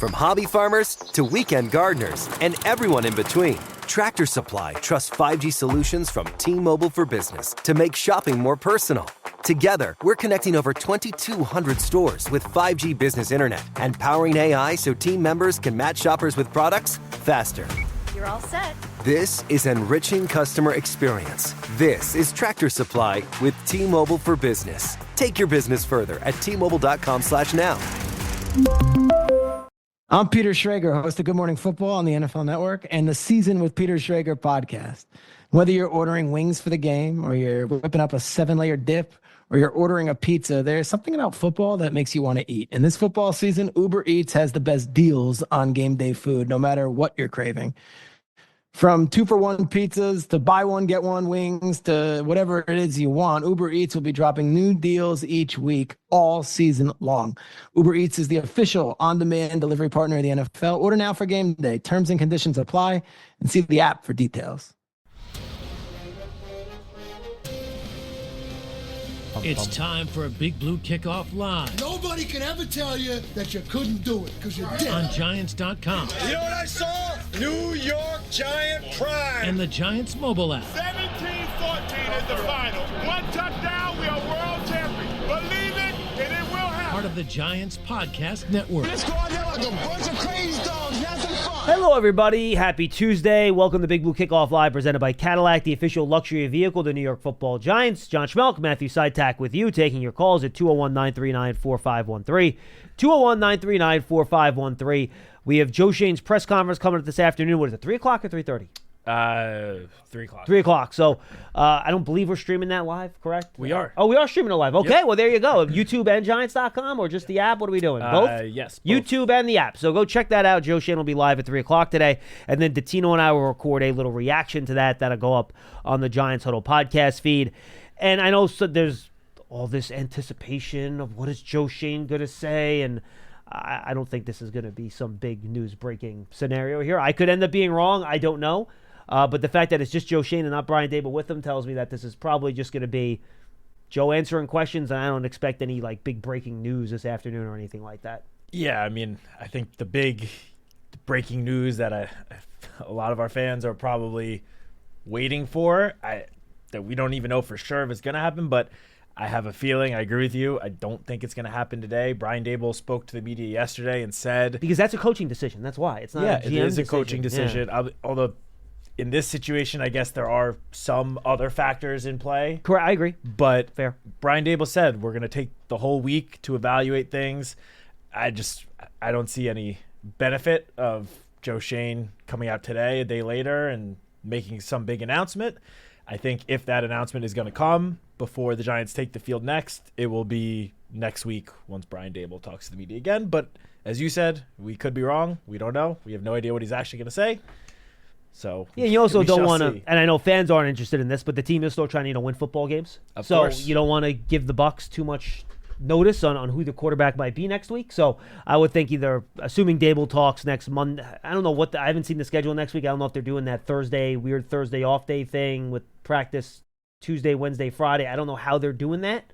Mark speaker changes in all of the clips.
Speaker 1: From hobby farmers to weekend gardeners and everyone in between, Tractor Supply trusts 5G solutions from T-Mobile for Business to make shopping more personal. Together, we're connecting over 2,200 stores with 5G business internet and powering AI so team members can match shoppers with products faster.
Speaker 2: You're all set.
Speaker 1: This is enriching customer experience. This is Tractor Supply with T-Mobile for Business. Take your business further at T-Mobile.com/now.
Speaker 3: I'm Peter Schrager, host of Good Morning Football on the NFL Network and the Season with Peter Schrager podcast. Whether you're ordering wings for the game or you're whipping up a 7-layer dip or you're ordering a pizza, there's something about football that makes you want to eat. And this football season, Uber Eats has the best deals on game day food, no matter what you're craving. From 2-for-1 pizzas to buy one, get one wings to whatever it is you want, Uber Eats will be dropping new deals each week all season long. Uber Eats is the official on-demand delivery partner of the NFL. Order now for game day. Terms and conditions apply, and see the app for details.
Speaker 4: It's time for a Big Blue Kickoff Live.
Speaker 5: Nobody can ever tell you that you couldn't do it because you did.
Speaker 4: On Giants.com.
Speaker 6: You know what I saw? New York Giant Prime.
Speaker 4: And the Giants mobile app.
Speaker 7: 17-14 is the final. One touchdown, we are world champions. Believe it, and it will happen.
Speaker 4: Part of the Giants Podcast Network.
Speaker 5: Let's go out there like a bunch of crazy dogs. Have some fun.
Speaker 8: Hello, everybody. Happy Tuesday. Welcome to Big Blue Kickoff Live, presented by Cadillac, the official luxury vehicle of the New York Football Giants. John Schmeelk, Matthew Citak with you, taking your calls at 201-939-4513. 201-939-4513. We have Joe Schoen's press conference coming up this afternoon. What is it, 3 o'clock or 3:30?
Speaker 6: 3 o'clock.
Speaker 8: 3 o'clock. So I don't believe we're streaming that live, correct?
Speaker 6: We are.
Speaker 8: Oh, we are streaming it live. Okay,
Speaker 6: Yep.
Speaker 8: Well, there you go. YouTube and Giants.com or just the app? What are we doing? Both?
Speaker 6: Yes. Both.
Speaker 8: YouTube and the app. So go check that out. Joe Schoen will be live at 3 o'clock today. And then Datino and I will record a little reaction to that. That'll go up on the Giants Huddle podcast feed. And I know there's all this anticipation of what is Joe Schoen going to say. And I don't think this is going to be some big news-breaking scenario here. I could end up being wrong. I don't know. But the fact that it's just Joe Schoen and not Brian Dable with him tells me that this is probably just going to be Joe answering questions, and I don't expect any big breaking news this afternoon or anything like that.
Speaker 6: Yeah, I mean, I think the big breaking news that a lot of our fans are probably waiting for, that we don't even know for sure if it's going to happen, but I have a feeling, I agree with you, I don't think it's going to happen today. Brian Dable spoke to the media yesterday and said...
Speaker 8: Because that's a coaching decision, that's why. It's not a GM
Speaker 6: it is a coaching decision.
Speaker 8: Yeah.
Speaker 6: Although... in this situation, I guess there are some other factors in play.
Speaker 8: Correct, I agree.
Speaker 6: But
Speaker 8: fair.
Speaker 6: Brian Dable said we're going to take the whole week to evaluate things. I don't see any benefit of Joe Schoen coming out today, a day later, and making some big announcement. I think if that announcement is going to come before the Giants take the field next, it will be next week once Brian Dable talks to the media again. But as you said, we could be wrong. We don't know. We have no idea what he's actually going to say. So
Speaker 8: yeah, you also don't want to,
Speaker 6: see.
Speaker 8: and I know fans aren't interested in this, but the team is still trying to win football games.
Speaker 6: Of
Speaker 8: so
Speaker 6: course.
Speaker 8: You don't want to give the Bucs too much notice on who the quarterback might be next week. So I would think either, assuming Dable talks next Monday, I don't know I haven't seen the schedule next week. I don't know if they're doing that weird Thursday off day thing with practice Tuesday, Wednesday, Friday. I don't know how they're doing that.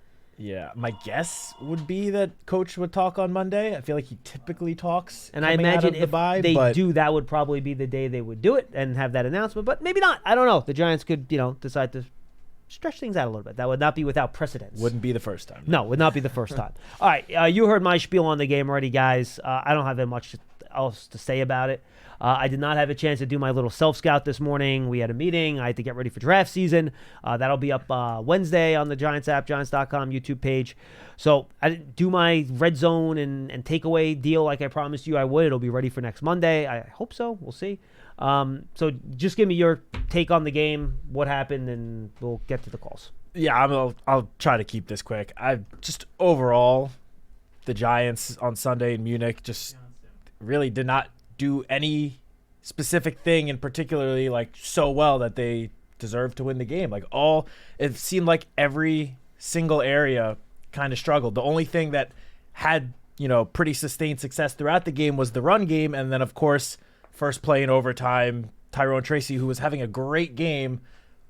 Speaker 6: Yeah, my guess would be that Coach would talk on Monday. I feel like he typically talks.
Speaker 8: And I imagine if they do, that would probably be the day they would do it and have that announcement. But maybe not. I don't know. The Giants could, decide to stretch things out a little bit. That would not be without precedence.
Speaker 6: Wouldn't be the first time.
Speaker 8: No, would not be the first time. All right, you heard my spiel on the game already, guys. I don't have that much else to say about it. I did not have a chance to do my little self-scout this morning. We had a meeting. I had to get ready for draft season. That'll be up Wednesday on the Giants app, Giants.com YouTube page. So I didn't do my red zone and takeaway deal like I promised you I would. It'll be ready for next Monday. I hope so. We'll see. So just give me your take on the game, what happened, and we'll get to the calls.
Speaker 6: Yeah, I'll try to keep this quick. Overall, the Giants on Sunday in Munich just really did not do any specific thing in particularly so well that they deserved to win the game. It seemed like every single area kind of struggled. The only thing that had, pretty sustained success throughout the game was the run game. And then of course, first play in overtime, Tyrone Tracy, who was having a great game,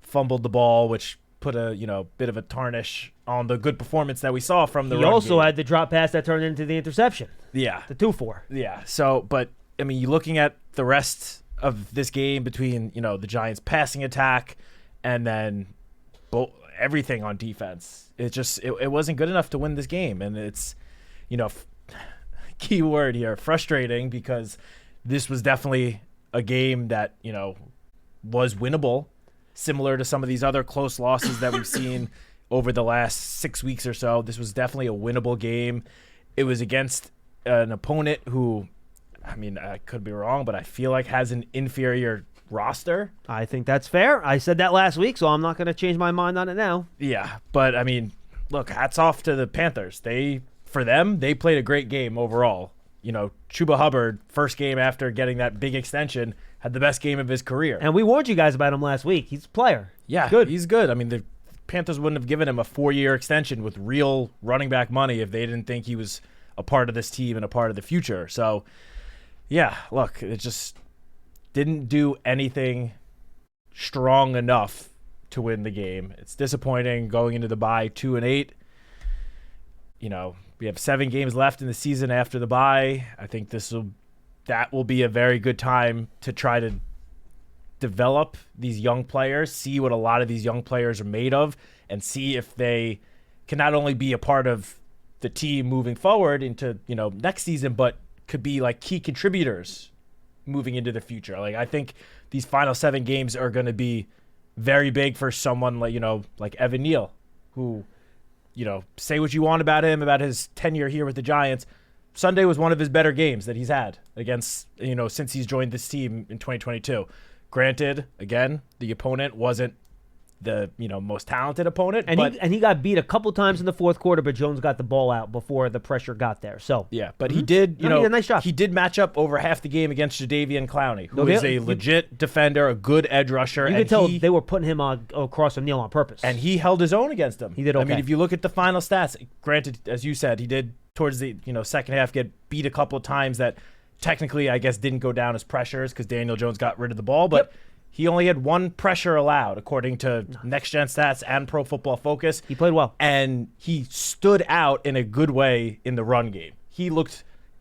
Speaker 6: fumbled the ball, which put a bit of a tarnish on the good performance that we saw from the
Speaker 8: He
Speaker 6: run
Speaker 8: also
Speaker 6: game.
Speaker 8: had the drop pass that turned into the interception,
Speaker 6: Yeah.
Speaker 8: the 2-4.
Speaker 6: Yeah. So, but I mean, you're looking at the rest of this game between, the Giants passing attack and then everything on defense. It wasn't good enough to win this game. And it's, key word here, frustrating, because this was definitely a game that, was winnable, similar to some of these other close losses that we've seen over the last 6 weeks or so. This was definitely a winnable game. It was against an opponent who, I mean, I could be wrong, but I feel like has an inferior roster.
Speaker 8: I think that's fair. I said that last week, so I'm not going to change my mind on it now.
Speaker 6: Yeah, but I mean, look, hats off to the Panthers. They played a great game overall. Chuba Hubbard, first game after getting that big extension, had the best game of his career.
Speaker 8: And we warned you guys about him last week. He's a player.
Speaker 6: Yeah,
Speaker 8: good.
Speaker 6: He's good. I mean, the Panthers wouldn't have given him a 4-year extension with real running back money if they didn't think he was a part of this team and a part of the future. So, yeah, look, it just didn't do anything strong enough to win the game. It's disappointing going into the bye 2-8. We have 7 games left in the season after the bye. I think that will be a very good time to try to develop these young players, see what a lot of these young players are made of, and see if they can not only be a part of the team moving forward into, next season, but could be like key contributors moving into the future. Like, I think these final 7 games are going to be very big for someone like, like Evan Neal, who, say what you want about him, about his tenure here with the Giants. Sunday was one of his better games that he's had against, since he's joined this team in 2022. Granted, again, the opponent wasn't the, most talented opponent.
Speaker 8: And he got beat a couple times in the fourth quarter, but Jones got the ball out before the pressure got there. So
Speaker 6: yeah, but he did,
Speaker 8: he did a nice job.
Speaker 6: He did match up over half the game against Jadeveon Clowney, who is a legit defender, a good edge rusher.
Speaker 8: You could tell they were putting him across from Neal on purpose.
Speaker 6: And he held his own against him.
Speaker 8: He did okay.
Speaker 6: I mean, if you look at the final stats, granted, as you said, he did towards the second half get beat a couple of times that technically, I guess, didn't go down as pressures because Daniel Jones got rid of the ball, but he only had 1 pressure allowed, according to Next Gen Stats and Pro Football Focus.
Speaker 8: He played well.
Speaker 6: And he stood out in a good way in the run game.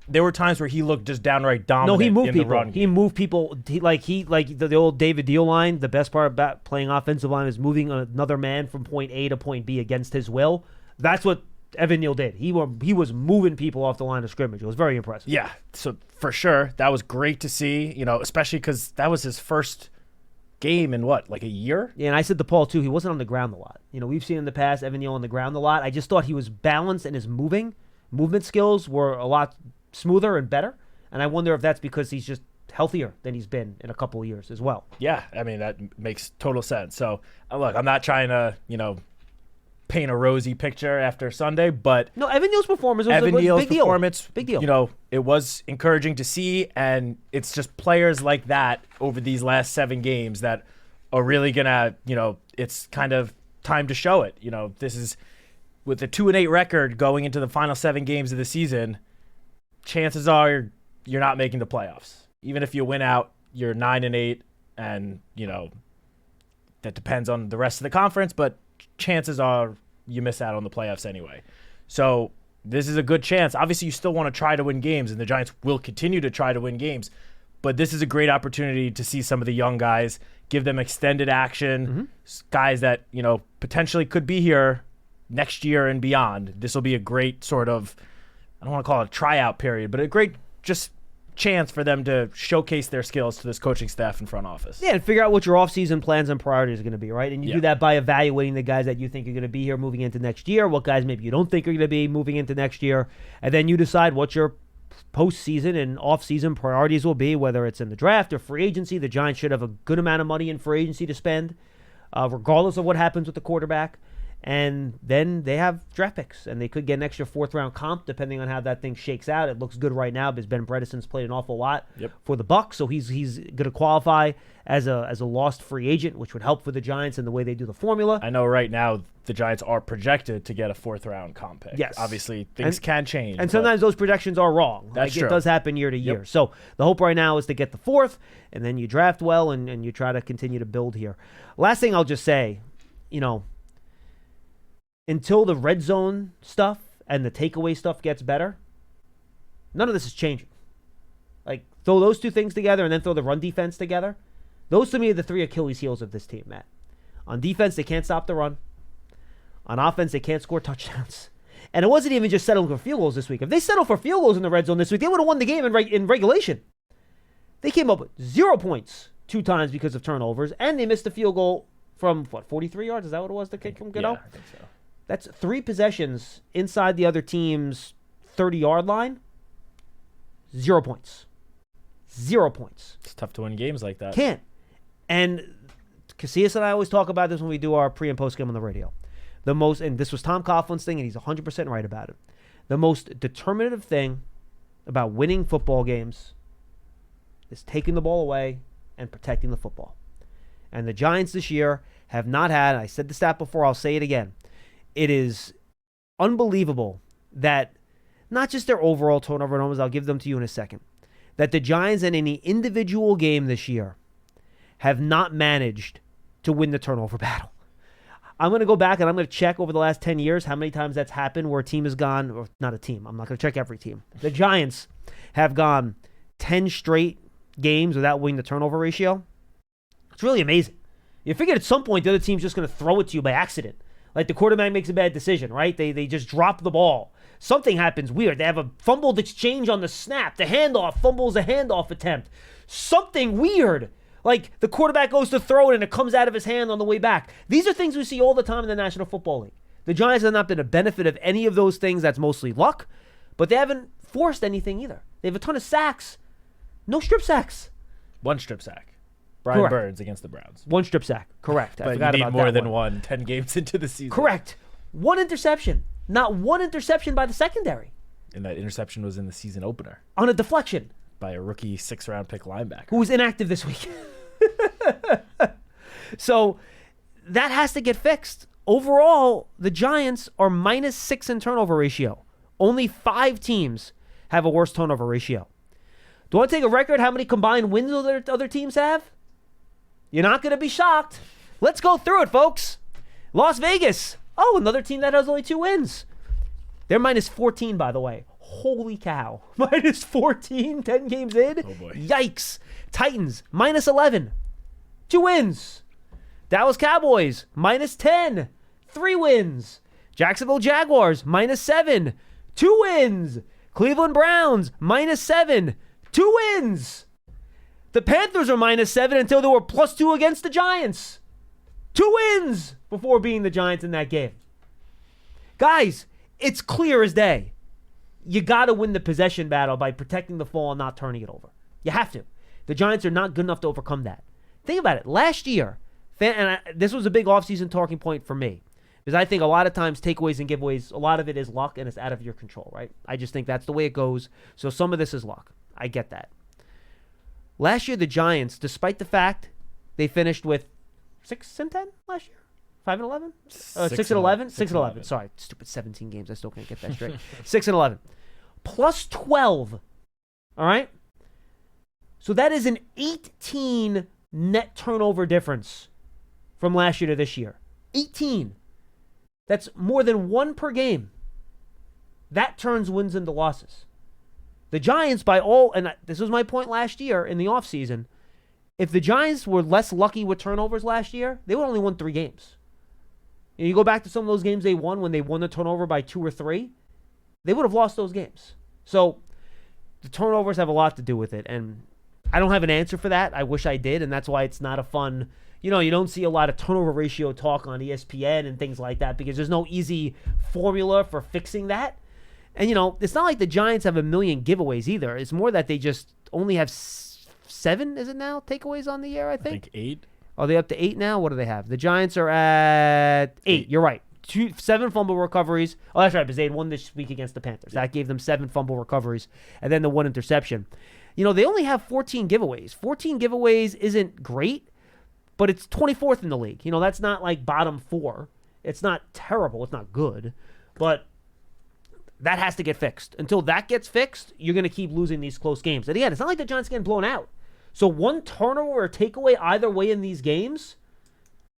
Speaker 6: There were times where he looked just downright dominant.
Speaker 8: No, he moved
Speaker 6: in
Speaker 8: people.
Speaker 6: The run game.
Speaker 8: He moved people. The old David Deal line. The best part about playing offensive line is moving another man from point A to point B against his will. That's what Evan Neal did. He was moving people off the line of scrimmage. It was very impressive.
Speaker 6: Yeah, so for sure, that was great to see. Especially because that was his first game in like a year?
Speaker 8: Yeah, and I said to Paul too, he wasn't on the ground a lot. We've seen in the past Evan Neal on the ground a lot. I just thought he was balanced and his movement skills were a lot smoother and better. And I wonder if that's because he's just healthier than he's been in a couple of years as well.
Speaker 6: Yeah, I mean, that makes total sense. So, look, I'm not trying to, paint a rosy picture after Sunday, but
Speaker 8: no, Evan Neal's performance was a big deal. Big deal.
Speaker 6: It was encouraging to see, and it's just players like that over these last 7 games that are really gonna, it's kind of time to show it. This is with a 2-8 record going into the final 7 games of the season. Chances are you're not making the playoffs. Even if you win out, you're 9-8, and that depends on the rest of the conference, but chances are you miss out on the playoffs anyway. So this is a good chance. Obviously, you still want to try to win games, and the Giants will continue to try to win games. But this is a great opportunity to see some of the young guys, give them extended action, guys that, potentially could be here next year and beyond. This will be a great sort of, I don't want to call it a tryout period, but a great just chance for them to showcase their skills to this coaching staff and front office.
Speaker 8: Yeah, and figure out what your offseason plans and priorities are going to be, right? And you do that by evaluating the guys that you think are going to be here moving into next year, what guys maybe you don't think are going to be moving into next year, and then you decide what your postseason and offseason priorities will be, whether it's in the draft or free agency. The Giants should have a good amount of money in free agency to spend, regardless of what happens with the quarterback. And then they have draft picks, and they could get an extra 4th-round comp depending on how that thing shakes out. It looks good right now because Ben Bredesen's played an awful lot for the Bucs, so he's going to qualify as a lost free agent, which would help for the Giants in the way they do the formula.
Speaker 6: I know right now the Giants are projected to get a 4th-round comp pick.
Speaker 8: Yes.
Speaker 6: Obviously, things can change.
Speaker 8: And sometimes those projections are wrong.
Speaker 6: That's true.
Speaker 8: It does happen year to year. So the hope right now is to get the 4th, and then you draft well, and you try to continue to build here. Last thing I'll just say, until the red zone stuff and the takeaway stuff gets better, none of this is changing. Like, throw those two things together and then throw the run defense together. Those, to me, are the three Achilles heels of this team, Matt. On defense, they can't stop the run. On offense, they can't score touchdowns. And it wasn't even just settling for field goals this week. If they settled for field goals in the red zone this week, they would have won the game in regulation. They came up with 0 points 2 times because of turnovers, and they missed a field goal from, 43 yards? Is that what it was to kick from Goodell?
Speaker 6: Yeah, I think so.
Speaker 8: That's 3 possessions inside the other team's 30-yard line. 0 points. 0 points.
Speaker 6: It's tough to win games like that.
Speaker 8: Can't. And Casillas and I always talk about this when we do our pre and post game on the radio. And this was Tom Coughlin's thing, and he's 100% right about it. The most determinative thing about winning football games is taking the ball away and protecting the football. And the Giants this year have not had, I said the stat before, I'll say it again. It is unbelievable that not just their overall turnover numbers, I'll give them to you in a second, that the Giants in any individual game this year have not managed to win the turnover battle. I'm going to go back and I'm going to check over the last 10 years how many times that's happened where a team has gone, or not a team, I'm not going to check every team. The Giants have gone 10 straight games without winning the turnover ratio. It's really amazing. You figured at some point the other team's just going to throw it to you by accident. Like the quarterback makes a bad decision, right? They just drop the ball. Something happens weird. They have a fumbled exchange on the snap. The handoff fumbles a handoff attempt. Something weird. Like the quarterback goes to throw it and it comes out of his hand on the way back. These are things we see all the time in the National Football League. The Giants have not been a benefit of any of those things. That's mostly luck. But they haven't forced anything either. They have a ton of sacks. No strip sacks.
Speaker 6: 1 strip sack. Brian
Speaker 8: Correct.
Speaker 6: Burns against the Browns.
Speaker 8: 1 strip sack. Correct. I
Speaker 6: But
Speaker 8: forgot
Speaker 6: you need
Speaker 8: about
Speaker 6: more
Speaker 8: that
Speaker 6: than
Speaker 8: one.
Speaker 6: 10 games into the season.
Speaker 8: Correct. 1 interception. Not 1 interception by the secondary.
Speaker 6: And that interception was in the season opener
Speaker 8: On a deflection.
Speaker 6: by a rookie 6th-round pick linebacker.
Speaker 8: Who was inactive this week. So that has to get fixed. Overall, the Giants are -6 in turnover ratio. Only 5 teams have a worse turnover ratio. Do you want to take a record how many combined wins other teams have? You're not going to be shocked. Let's go through it, folks. Las Vegas. Oh, another team that has only 2 wins. They're -14, by the way. Holy cow. -14, 10 games in?
Speaker 6: Oh, boy.
Speaker 8: Yikes. Titans, -11. 2 wins. Dallas Cowboys, -10. 3 wins. Jacksonville Jaguars, -7. 2 wins. Cleveland Browns, -7. 2 wins. The Panthers are -7 until they were +2 against the Giants. 2 wins before beating the Giants in that game. Guys, it's clear as day. You got to win the possession battle by protecting the ball and not turning it over. You have to. The Giants are not good enough to overcome that. Think about it. Last year, this was a big offseason talking point for me, because I think a lot of times takeaways and giveaways, a lot of it is luck and it's out of your control, right? I just think that's the way it goes. So some of this is luck. I get that. Last year, the Giants, despite the fact they finished with 6-10 last year, 5-11, 6-11, 6-11. Sorry, stupid 17 games. I still can't get that straight. 6-11, +12. All right. So that is an 18 net turnover difference from last year to this year. 18. That's more than 1 per game. That turns wins into losses. The Giants, and this was my point last year in the offseason, if the Giants were less lucky with turnovers last year, they would only won 3 games. You go back to some of those games they won when they won the turnover by 2 or 3, they would have lost those games. So the turnovers have a lot to do with it, and I don't have an answer for that. I wish I did, and that's why it's not a fun, you don't see a lot of turnover ratio talk on ESPN and things like that, because there's no easy formula for fixing that. And, it's not like the Giants have a million giveaways either. It's more that they just only have 7, is it now, takeaways on the year, I think?
Speaker 6: 8.
Speaker 8: Are they up to 8 now? What do they have? The Giants are at 8. You're right. 7 fumble recoveries. Oh, that's right, because they had 1 this week against the Panthers. That gave them 7 fumble recoveries, and then the 1 interception. They only have 14 giveaways. 14 giveaways isn't great, but it's 24th in the league. That's not like bottom 4. It's not terrible. It's not good, but that has to get fixed. Until that gets fixed, you're going to keep losing these close games. And again, it's not like the Giants getting blown out. So 1 turnover or takeaway either way in these games,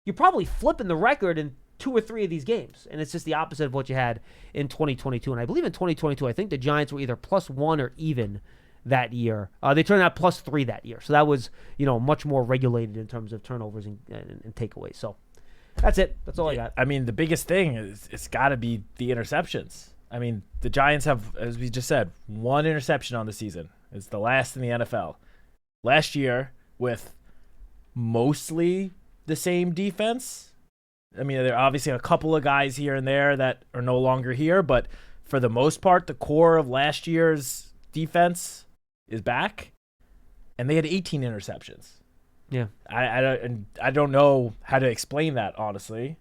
Speaker 8: you're probably flipping the record and 2 or 3 of these games, and it's just the opposite of what you had in 2022. And I believe in 2022, I think the Giants were either +1 or even that year. They turned out +3 that year, so that was much more regulated in terms of turnovers and takeaways. So that's it. That's all I got.
Speaker 6: I mean, the biggest thing is it's got to be the interceptions. I mean, the Giants have, as we just said, 1 interception on the season. It's the last in the NFL. Last year, with mostly the same defense. I mean, there are obviously a couple of guys here and there that are no longer here, but for the most part, the core of last year's defense is back, and they had 18 interceptions.
Speaker 8: Yeah,
Speaker 6: I don't know how to explain that, honestly.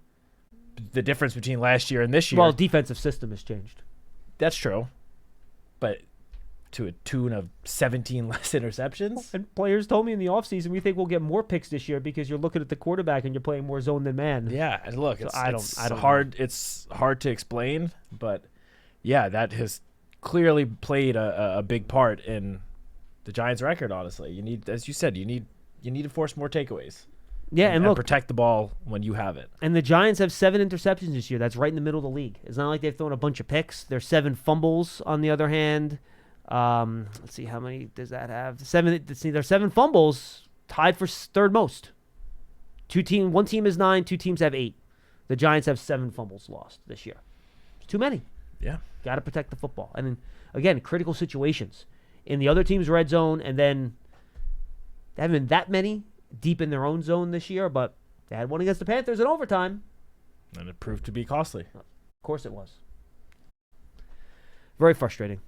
Speaker 6: The difference between last year and this year.
Speaker 8: Well, defensive system has changed.
Speaker 6: That's true, but to a tune of 17 less interceptions.
Speaker 8: And players told me in the offseason, we think we'll get more picks this year because you're looking at the quarterback and you're playing more zone than man.
Speaker 6: Yeah, and look,
Speaker 8: So
Speaker 6: it's
Speaker 8: I don't
Speaker 6: hard.
Speaker 8: know.
Speaker 6: It's hard to explain, but yeah, that has clearly played a big part in the Giants' record. Honestly, you need, as you said, you need to force more takeaways.
Speaker 8: Yeah, and look,
Speaker 6: protect the ball when you have it.
Speaker 8: and the Giants have 7 interceptions this year. That's right in the middle of the league. It's not like they've thrown a bunch of picks. There's 7 fumbles on the other hand. Let's see, how many does that have? 7. There's 7 fumbles, tied for third most. One team is 9, 2 teams have 8. The Giants have 7 fumbles lost this year. It's too many.
Speaker 6: Yeah,
Speaker 8: Got to protect the football. And then, again, critical situations in the other team's red zone, and then there haven't been that many deep in their own zone this year, but they had one against the Panthers in overtime.
Speaker 6: and it proved to be costly.
Speaker 8: Of course it was. Very frustrating.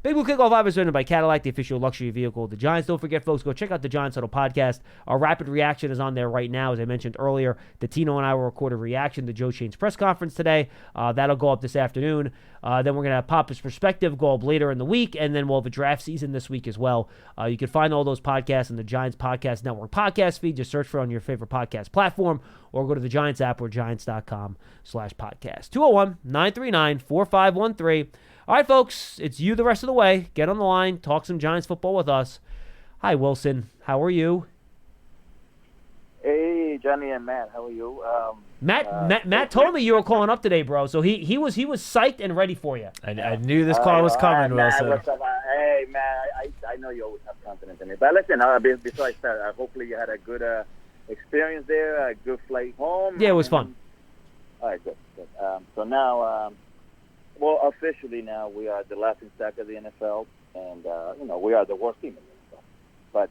Speaker 8: Big Blue Kickoff Live is presented by Cadillac, the official luxury vehicle of the Giants. Don't forget, folks, go check out the Giants Huddle podcast. Our rapid reaction is on there right now. As I mentioned earlier, Tino and I will record a reaction to Joe Shane's press conference today. That'll go up this afternoon. Then we're going to have Papa's perspective go up later in the week, and then we'll have a draft season this week as well. You can find all those podcasts in the Giants Podcast Network podcast feed. Just search for it on your favorite podcast platform, or go to the Giants app or giants.com/podcast. 201-939-4513. All right, folks, it's you the rest of the way. Get on the line, talk some Giants football with us. Hi, Wilson. How are you?
Speaker 2: Hey, Johnny and Matt. How are you?
Speaker 8: Matt told me you were calling up today, bro. So he was psyched and ready for you.
Speaker 6: I knew this call was coming, Wilson.
Speaker 2: What's up? Hey, Matt. I know you always have confidence in me. But listen, before I start, hopefully you had a good experience there, a good flight home.
Speaker 8: Yeah, it was fun.
Speaker 2: All right, good. So now, well, officially now we are the laughing stock of the NFL, and we are the worst team in the NFL. But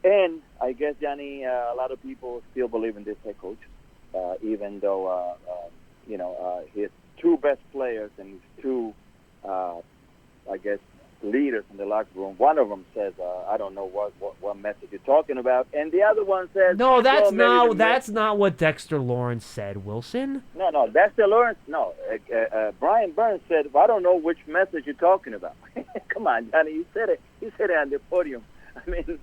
Speaker 2: and I guess, Johnny, a lot of people still believe in this head coach, even though his 2 best players and his 2, I guess, leaders in the locker room. One of them says, "I don't know what message you're talking about," and the other one says,
Speaker 8: "No, that's
Speaker 2: well,
Speaker 8: not what Dexter Lawrence said, Wilson."
Speaker 2: No, Dexter Lawrence. No, Brian Burns said, "I don't know which message you're talking about." Come on, Johnny, you said it. You said it on the podium. I mean,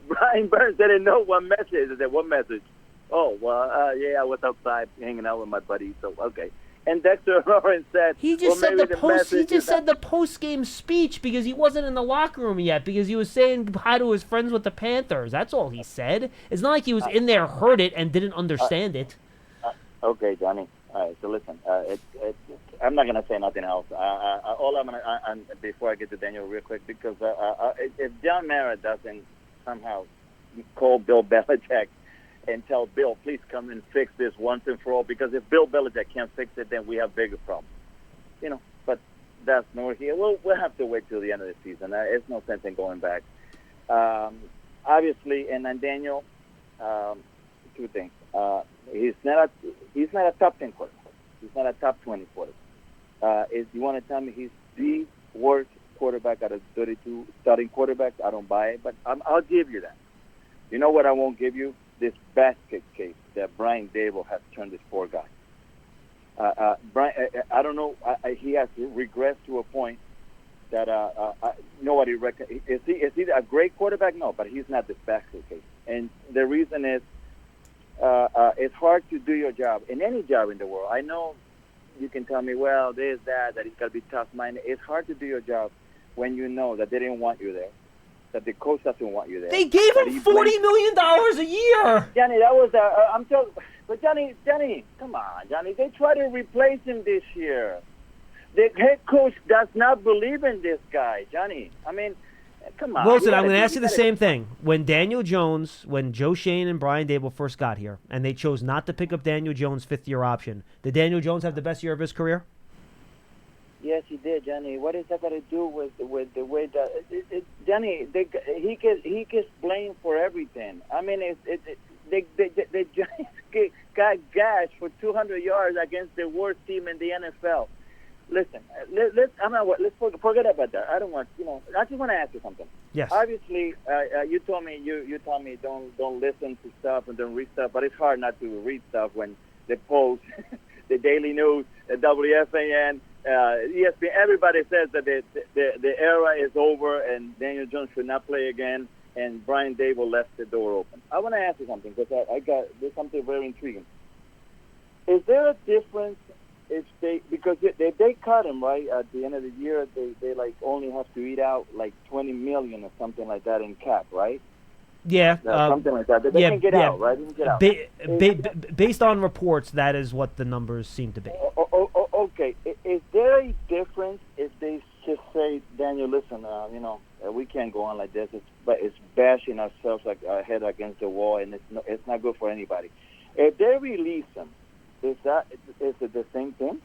Speaker 2: Brian Burns didn't know what message. I said, "What message?" Oh, well, yeah, I was outside hanging out with my buddies. So okay. And Dexter Lawrence said,
Speaker 8: He just said
Speaker 2: maybe
Speaker 8: the post-game speech because he wasn't in the locker room yet because he was saying hi to his friends with the Panthers. That's all he said. It's not like he was in there, heard it, and didn't understand it.
Speaker 2: Okay, Johnny. All right. So listen, I'm not gonna say nothing else. All I'm gonna before I get to Daniel real quick, because if John Mara doesn't somehow call Bill Belichick and tell Bill, please come and fix this once and for all, because if Bill Belichick can't fix it, then we have bigger problems. But that's nor here. We'll have to wait till the end of the season. There's no sense in going back. Obviously, and then Daniel, 2 things. He's not a top 10 quarterback. He's not a top 20 quarterback. If you want to tell me he's the worst quarterback out of 32 starting quarterbacks, I don't buy it, but I'll give you that. You know what I won't give you? This basket case that Brian Dable has turned this poor guy. Brian, I don't know. He has regressed to a point that nobody reckons. Is he a great quarterback? No, but he's not this basket case. And the reason is it's hard to do your job in any job in the world. I know you can tell me, well, that it's got to be tough-minded. It's hard to do your job when you know that they didn't want you there. that the coach doesn't want you there.
Speaker 8: They gave him $40 million a year.
Speaker 2: Johnny, that was I'm telling. But Johnny, come on, Johnny. They try to replace him this year. The head coach does not believe in this guy, Johnny. I mean, come on.
Speaker 8: Wilson, I'm going to ask you the same thing. When Joe Shane and Brian Dable first got here, and they chose not to pick up Daniel Jones' fifth-year option, did Daniel Jones have the best year of his career?
Speaker 2: Yes, he did, Johnny. What is that got to do with the way that Johnny? He gets blamed for everything. I mean, the Giants got gashed for 200 yards against the worst team in the NFL. Listen, let's forget about that. I don't want, I just want to ask you something.
Speaker 8: Yes.
Speaker 2: Obviously, you told me don't listen to stuff and don't read stuff, but it's hard not to read stuff when the Post, the Daily News, the WFAN, ESPN, everybody says that the era is over and Daniel Jones should not play again, and Brian Dable left the door open. I want to ask you something because there's something very intriguing. Is there a difference if because they cut him right at the end of the year? They like only have to eat out like $20 million or something like that in cap, right?
Speaker 8: Yeah,
Speaker 2: something like that. They can get out, right? They can get out.
Speaker 8: Based on reports, that is what the numbers seem to be.
Speaker 2: Okay. Is there a difference if they just say, Daniel, listen, we can't go on like this. It's bashing ourselves like our head against the wall, and it's not good for anybody. If they release him, is it the same thing?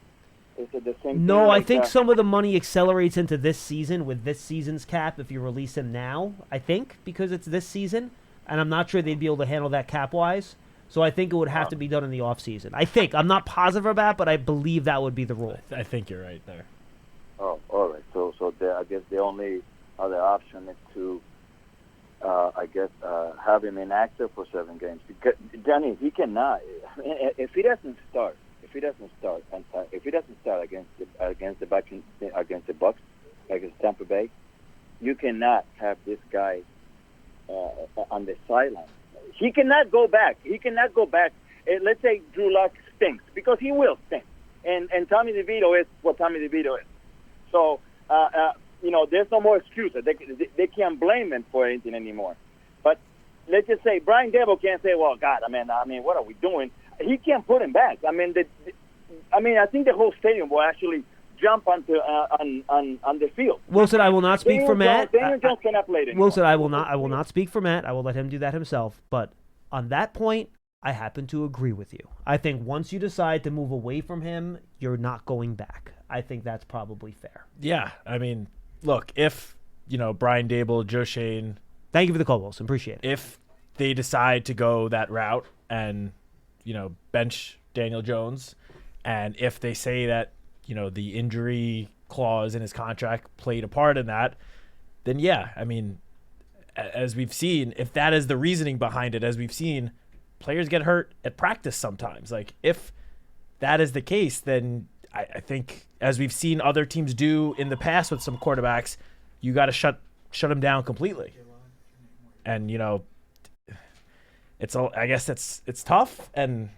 Speaker 2: Is it the same thing?
Speaker 8: No, I think some of the money accelerates into this season with this season's cap if you release him now, I think, because it's this season. And I'm not sure they'd be able to handle that cap-wise. So I think it would have to be done in the offseason. I think. I'm not positive about it, but I believe that would be the rule.
Speaker 6: I think you're right there.
Speaker 2: Oh, all right. So I guess the only other option is to, have him inactive for 7 games. Because, Johnny, he cannot. I mean, if he doesn't start against the Bucks, against Tampa Bay, you cannot have this guy on the sideline. He cannot go back. Let's say Drew Lock stinks, because he will stink. And Tommy DeVito is what Tommy DeVito is. So, there's no more excuses. They can't blame him for anything anymore. But let's just say Brian Dable can't say, well, God, I mean, what are we doing? He can't put him back. I mean, I think the whole stadium will actually jump onto on the field.
Speaker 8: Wilson, I will not speak for Matt.
Speaker 2: Daniel Jones cannot play it anymore.
Speaker 8: Wilson, I will not speak for Matt. I will let him do that himself. But on that point, I happen to agree with you. I think once you decide to move away from him, you're not going back. I think that's probably fair.
Speaker 6: Yeah, I mean, look, if Brian Dable, Joe Shane.
Speaker 8: Thank you for the call, Wilson. Appreciate it.
Speaker 6: If they decide to go that route and bench Daniel Jones, and if they say that the injury clause in his contract played a part in that, then yeah, I mean, as we've seen, if that is the reasoning behind it, as we've seen, players get hurt at practice sometimes. Like, if that is the case, then I think, as we've seen other teams do in the past with some quarterbacks, you got to shut them down completely. And I guess it's tough and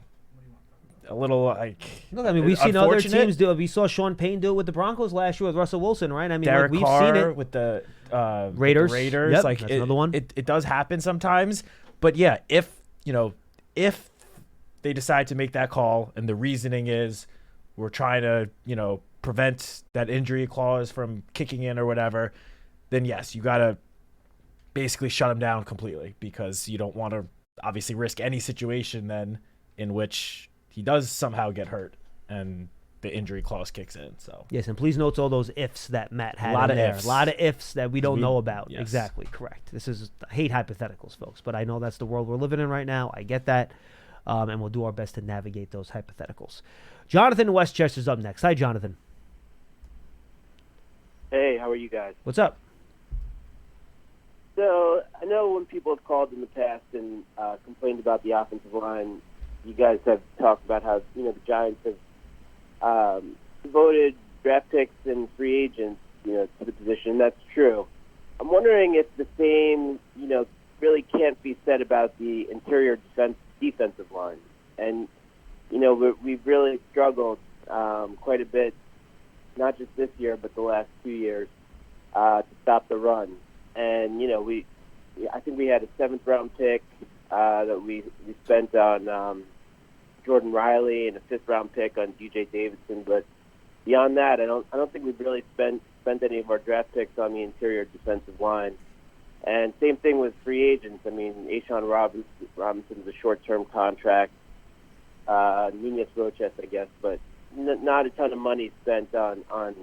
Speaker 6: a little like.
Speaker 8: Look, I mean, we've seen other teams do it. We saw Sean Payne do it with the Broncos last year with Russell Wilson, right? I mean,
Speaker 6: Derek
Speaker 8: we've
Speaker 6: Carr
Speaker 8: seen it
Speaker 6: with the
Speaker 8: Raiders. Yep,
Speaker 6: like,
Speaker 8: that's another one.
Speaker 6: It does happen sometimes, but yeah, if they decide to make that call and the reasoning is we're trying to prevent that injury clause from kicking in or whatever, then yes, you got to basically shut him down completely, because you don't want to obviously risk any situation then in which he does somehow get hurt and the injury clause kicks in. So
Speaker 8: yes, and please note all those ifs that Matt had. A lot of ifs that we don't know about. Yes. Exactly, correct. I hate hypotheticals, folks, but I know that's the world we're living in right now. I get that, and we'll do our best to navigate those hypotheticals. Jonathan in Westchester's up next. Hi, Jonathan.
Speaker 9: Hey, how are you guys?
Speaker 8: What's up?
Speaker 9: So I know when people have called in the past and complained about the offensive line, you guys have talked about how the Giants have devoted draft picks and free agents to the position. That's true. I'm wondering if the same really can't be said about the interior defensive line. And we've really struggled quite a bit, not just this year but the last 2 years, to stop the run. and I think we had a 7th round pick that we spent on Jordan Riley and a 5th round pick on DJ Davidson. But beyond that, I don't think we've really spent any of our draft picks on the interior defensive line. And same thing with free agents. I mean, Ashawn Robinson's a short-term contract. Nunez Roches, I guess, but not a ton of money spent on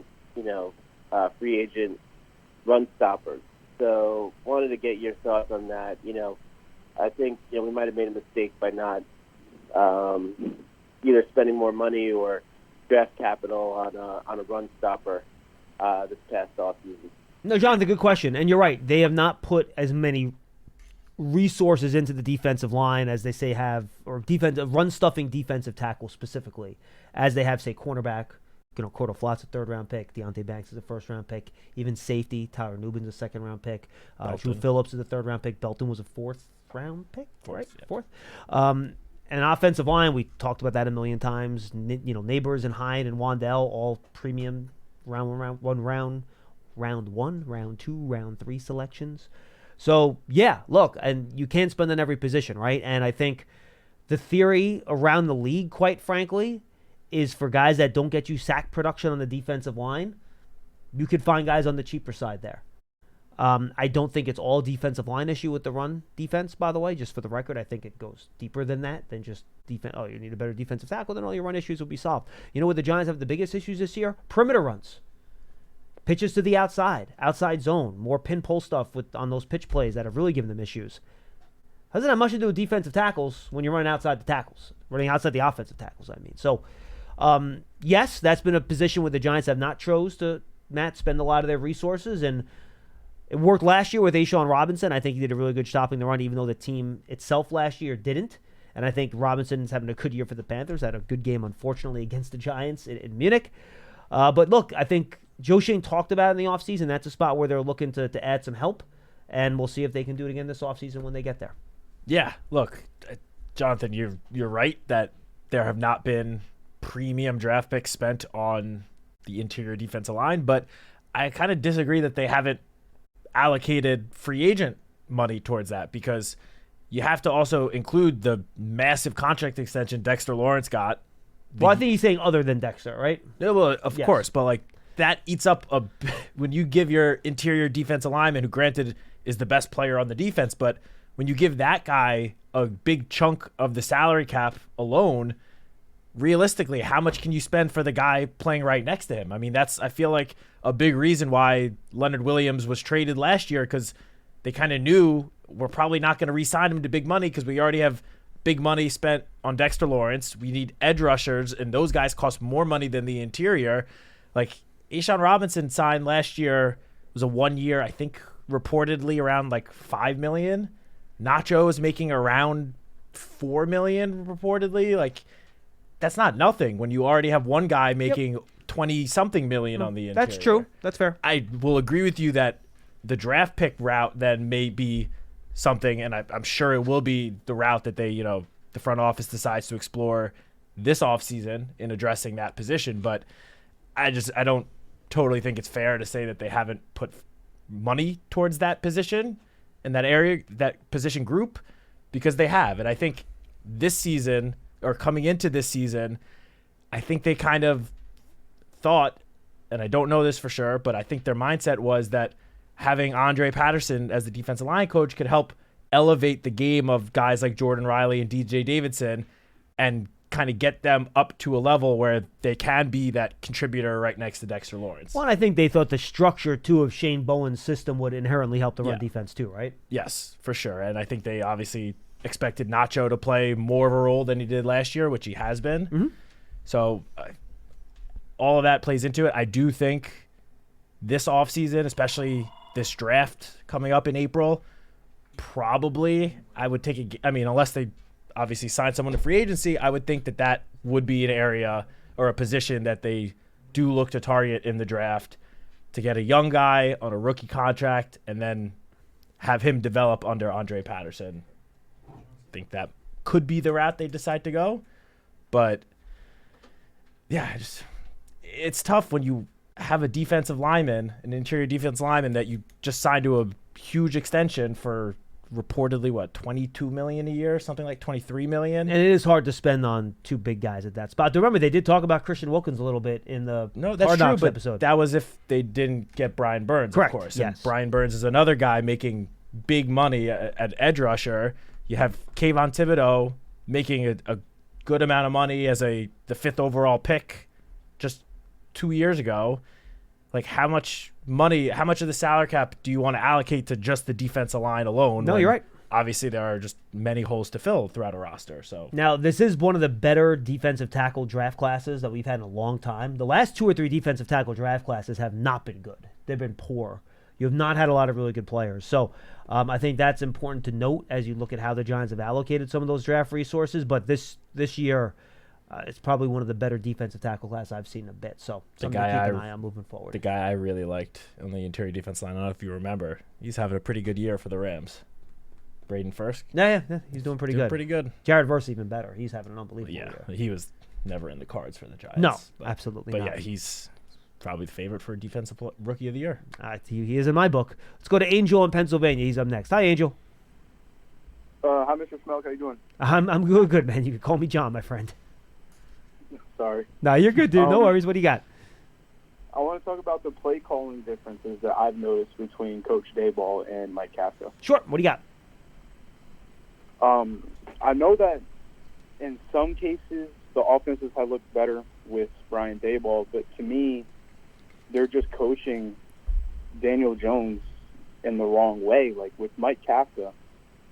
Speaker 9: free agent run stoppers. So wanted to get your thoughts on that. I think we might have made a mistake by not either spending more money or draft capital on a run stopper this past offseason.
Speaker 8: No, Jonathan, good question. And you're right. They have not put as many resources into the defensive line as they say have, or run-stuffing defensive tackle specifically, as they have, say, cornerback. Cordo Flott's a 3rd-round pick. Deontay Banks is a 1st-round pick. Even safety, Tyler Nubin's a 2nd-round pick. Drew Phillips is a 3rd-round pick. Belton was a 4th-round pick, right?
Speaker 6: Yeah.
Speaker 8: 4th. And offensive line, we talked about that a million times. Neighbors and Hyde and Wandell, all premium round 1, round 2, round 3 selections. So, yeah, look, and you can't spend on every position, right? And I think the theory around the league, quite frankly, is for guys that don't get you sack production on the defensive line, you could find guys on the cheaper side there. I don't think it's all defensive line issue with the run defense, by the way, just for the record. I think it goes deeper than that, than just defense. Oh, you need a better defensive tackle, then all your run issues will be solved. You know what the Giants have the biggest issues this year? Perimeter runs. Pitches to the outside zone, more pin pull stuff on those pitch plays that have really given them issues. Doesn't have much to do with defensive tackles when you're running outside the offensive tackles, I mean. So, yes, that's been a position where the Giants have not chose to, spend a lot of their resources, and it worked last year with Ashawn Robinson. I think he did a really good stopping the run, even though the team itself last year didn't. And I think Robinson's having a good year for the Panthers. Had a good game, unfortunately, against the Giants in Munich. But look, I think Joe Schoen talked about it in the offseason. That's a spot where they're looking to add some help, and we'll see if they can do it again this offseason when they get there.
Speaker 6: Yeah, look, Jonathan, you're right that there have not been premium draft picks spent on the interior defensive line, but I kind of disagree that they haven't allocated free agent money towards that, because you have to also include the massive contract extension Dexter Lawrence got.
Speaker 8: Well, I think he's saying other than Dexter, right?
Speaker 6: Yeah, well, of course, but that eats up when you give your interior defensive lineman, who granted is the best player on the defense, but when you give that guy a big chunk of the salary cap alone, realistically, how much can you spend for the guy playing right next to him? I mean, I feel like a big reason why Leonard Williams was traded last year, because they kind of knew we're probably not going to re-sign him to big money because we already have big money spent on Dexter Lawrence. We need edge rushers, and those guys cost more money than the interior. Like, Ashawn Robinson signed last year, was a 1 year, I think reportedly around $5 million. Nacho is making around $4 million reportedly. That's not nothing when you already have one guy making 20-something million on the interior.
Speaker 8: That's true. That's fair.
Speaker 6: I will agree with you that the draft pick route then may be something, and I'm sure it will be the route that they, the front office decides to explore this offseason in addressing that position. But I don't totally think it's fair to say that they haven't put money towards that position in that area, that position group, because they have. And I think this season, or coming into this season, I think they kind of thought, and I don't know this for sure, but I think their mindset was that having Andre Patterson as the defensive line coach could help elevate the game of guys like Jordan Riley and DJ Davidson and kind of get them up to a level where they can be that contributor right next to Dexter Lawrence.
Speaker 8: Well, I think they thought the structure, too, of Shane Bowen's system would inherently help the run defense, too, right?
Speaker 6: Yes, for sure. And I think they obviously expected Nacho to play more of a role than he did last year, which he has been.
Speaker 8: Mm-hmm.
Speaker 6: So all of that plays into it. I do think this offseason, especially this draft coming up in April, probably I would take unless they obviously sign someone to free agency, I would think that would be an area or a position that they do look to target in the draft, to get a young guy on a rookie contract and then have him develop under Andre Patterson. I think that could be the route they decide to go. But yeah, it's tough when you have a defensive lineman, an interior defensive lineman that you just signed to a huge extension for reportedly $22 million a year, something like $23 million.
Speaker 8: And it is hard to spend on two big guys at that spot. Remember, they did talk about Christian Wilkins a little bit in the Hard Knocks episode.
Speaker 6: That was if they didn't get Brian Burns,
Speaker 8: Correct.
Speaker 6: Of course.
Speaker 8: Yes.
Speaker 6: And Brian Burns is another guy making big money at edge rusher. You have Kayvon Thibodeau making a good amount of money as the 5th overall pick just 2 years ago. Like, how much of the salary cap do you want to allocate to just the defensive line alone?
Speaker 8: No, you're right.
Speaker 6: Obviously, there are just many holes to fill throughout a roster. So
Speaker 8: now, this is one of the better defensive tackle draft classes that we've had in a long time. The last 2 or 3 defensive tackle draft classes have not been good. They've been poor. You have not had a lot of really good players. So I think that's important to note as you look at how the Giants have allocated some of those draft resources. But this year, it's probably one of the better defensive tackle classes I've seen in a bit. So something to keep an eye on moving forward.
Speaker 6: The guy I really liked on the interior defense line, I don't know if you remember, he's having a pretty good year for the Rams. Braden First.
Speaker 8: Yeah, he's doing pretty good.
Speaker 6: Pretty good.
Speaker 8: Jared Verse even better. He's having an unbelievable year.
Speaker 6: He was never in the cards for the Giants.
Speaker 8: No, absolutely not.
Speaker 6: But yeah, he's probably the favorite for defensive rookie of the year.
Speaker 8: He is in my book. Let's go to Angel in Pennsylvania. He's up next. Hi, Angel.
Speaker 10: Hi, Mr. Schmeelk. How you doing?
Speaker 8: I'm good, man. You can call me John, my friend.
Speaker 10: Sorry.
Speaker 8: No, you're good, dude. No worries. What do you got?
Speaker 10: I want to talk about the play calling differences that I've noticed between Coach Daboll and Mike Kafka.
Speaker 8: Sure. What do you got?
Speaker 10: I know that in some cases the offenses have looked better with Brian Daboll, but to me, they're just coaching Daniel Jones in the wrong way. Like with Mike Kafka,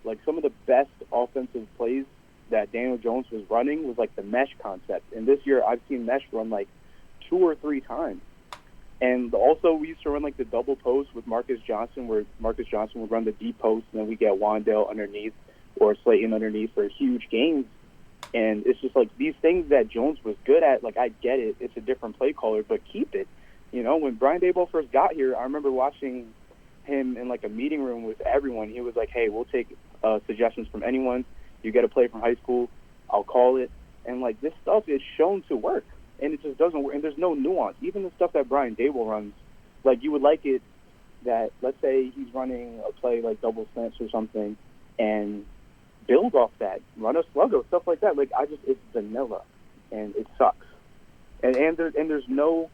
Speaker 10: like some of the best offensive plays that Daniel Jones was running was like the mesh concept. And this year I've seen mesh run like 2 or 3 times. And also we used to run like the double post with Marcus Johnson, where Marcus Johnson would run the deep post and then we get Wandale underneath or Slayton underneath for huge gains. And it's just like these things that Jones was good at, like I get it, it's a different play caller, but keep it. You know, when Brian Daboll first got here, I remember watching him in like a meeting room with everyone. He was like, hey, we'll take suggestions from anyone. You get a play from high school, I'll call it. And like this stuff is shown to work, and it just doesn't work. And there's no nuance. Even the stuff that Brian Daboll runs, like you would like it that, let's say he's running a play like double slants or something, and build off that, run a sluggo, stuff like that. Like it's vanilla, and it sucks. And there's no,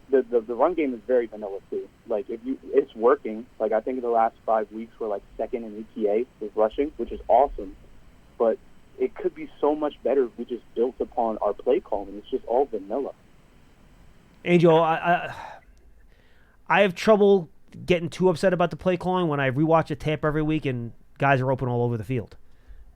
Speaker 10: the run game is very vanilla too. Like it's working. Like I think in the last 5 weeks we're like second in EPA with rushing, which is awesome. But it could be so much better if we just built upon our play calling. It's just all vanilla.
Speaker 8: Angel, I have trouble getting too upset about the play calling when I rewatch a tape every week and guys are open all over the field.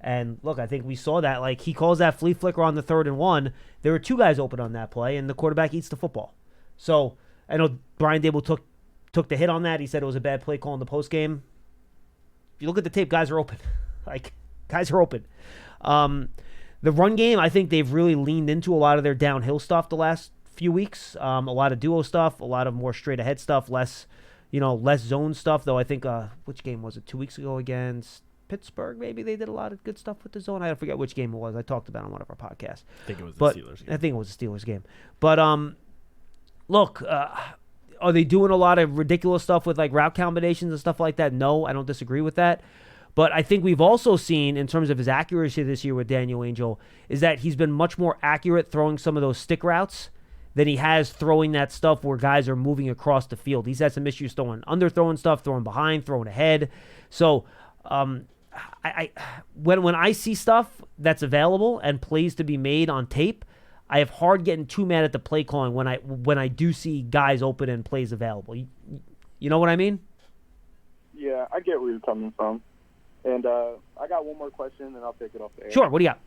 Speaker 8: And look, I think we saw that. Like he calls that flea flicker on the 3rd and 1. There were 2 guys open on that play, and the quarterback eats the football. So I know Brian Daboll took the hit on that. He said it was a bad play call in the post game. If you look at the tape, guys are open. Guys are open. The run game, I think they've really leaned into a lot of their downhill stuff the last few weeks. A lot of duo stuff, a lot of more straight ahead stuff, less zone stuff. Though I think which game was it? 2 weeks ago against Pittsburgh, maybe they did a lot of good stuff with the zone. I forget which game it was. I talked about it on one of our podcasts.
Speaker 6: I think it was the Steelers game.
Speaker 8: I think it was the Steelers game. But look, are they doing a lot of ridiculous stuff with like route combinations and stuff like that? No, I don't disagree with that. But I think we've also seen, in terms of his accuracy this year with Daniel Angel, is that he's been much more accurate throwing some of those stick routes than he has throwing that stuff where guys are moving across the field. He's had some issues throwing underthrowing stuff, throwing behind, throwing ahead. So when I see stuff that's available and plays to be made on tape, I have hard getting too mad at the play calling when I do see guys open and plays available. You know what I mean?
Speaker 10: Yeah, I get where you're coming from. And I got one more question, and I'll take it off the air.
Speaker 8: Sure. What do you got?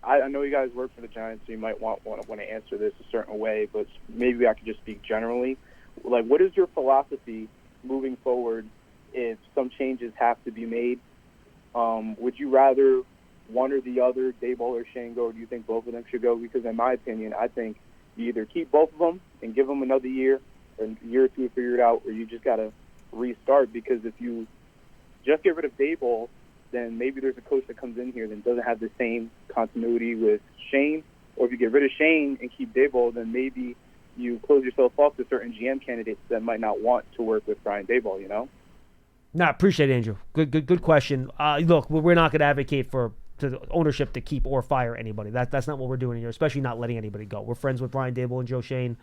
Speaker 10: I know you guys work for the Giants, so you might want to answer this a certain way, but maybe I could just speak generally. Like, what is your philosophy moving forward if some changes have to be made? Would you rather one or the other, Daboll or Shane, go, or do you think both of them should go? Because in my opinion, I think you either keep both of them and give them another year, or a year or two to figure it out, or you just got to restart. Because if you just get rid of Daboll, then maybe there's a coach that comes in here that doesn't have the same continuity with Shane. Or if you get rid of Shane and keep Daboll, then maybe you close yourself off to certain GM candidates that might not want to work with Brian Daboll, you know?
Speaker 8: No, appreciate it, Andrew. Good question. Look, we're not going to advocate for the ownership to keep or fire anybody. That's not what we're doing here, especially not letting anybody go. We're friends with Brian Dable and Joe Shane.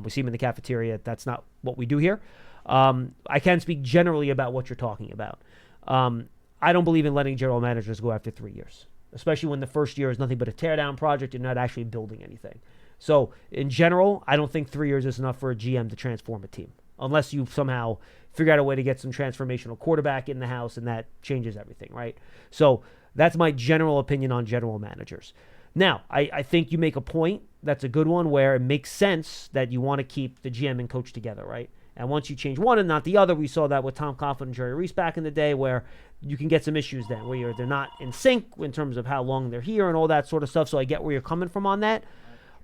Speaker 8: We see him in the cafeteria. That's not what we do here. I can speak generally about what you're talking about. I don't believe in letting general managers go after 3 years, especially when the first year is nothing but a teardown project and not actually building anything. So in general, I don't think 3 years is enough for a GM to transform a team, unless you somehow figure out a way to get some transformational quarterback in the house, and that changes everything, right? So that's my general opinion on general managers. Now, I think you make a point that's a good one, where it makes sense that you want to keep the GM and coach together, right? And once you change one and not the other, we saw that with Tom Coughlin and Jerry Reese back in the day, where you can get some issues then, where they're not in sync in terms of how long they're here and all that sort of stuff. So I get where you're coming from on that.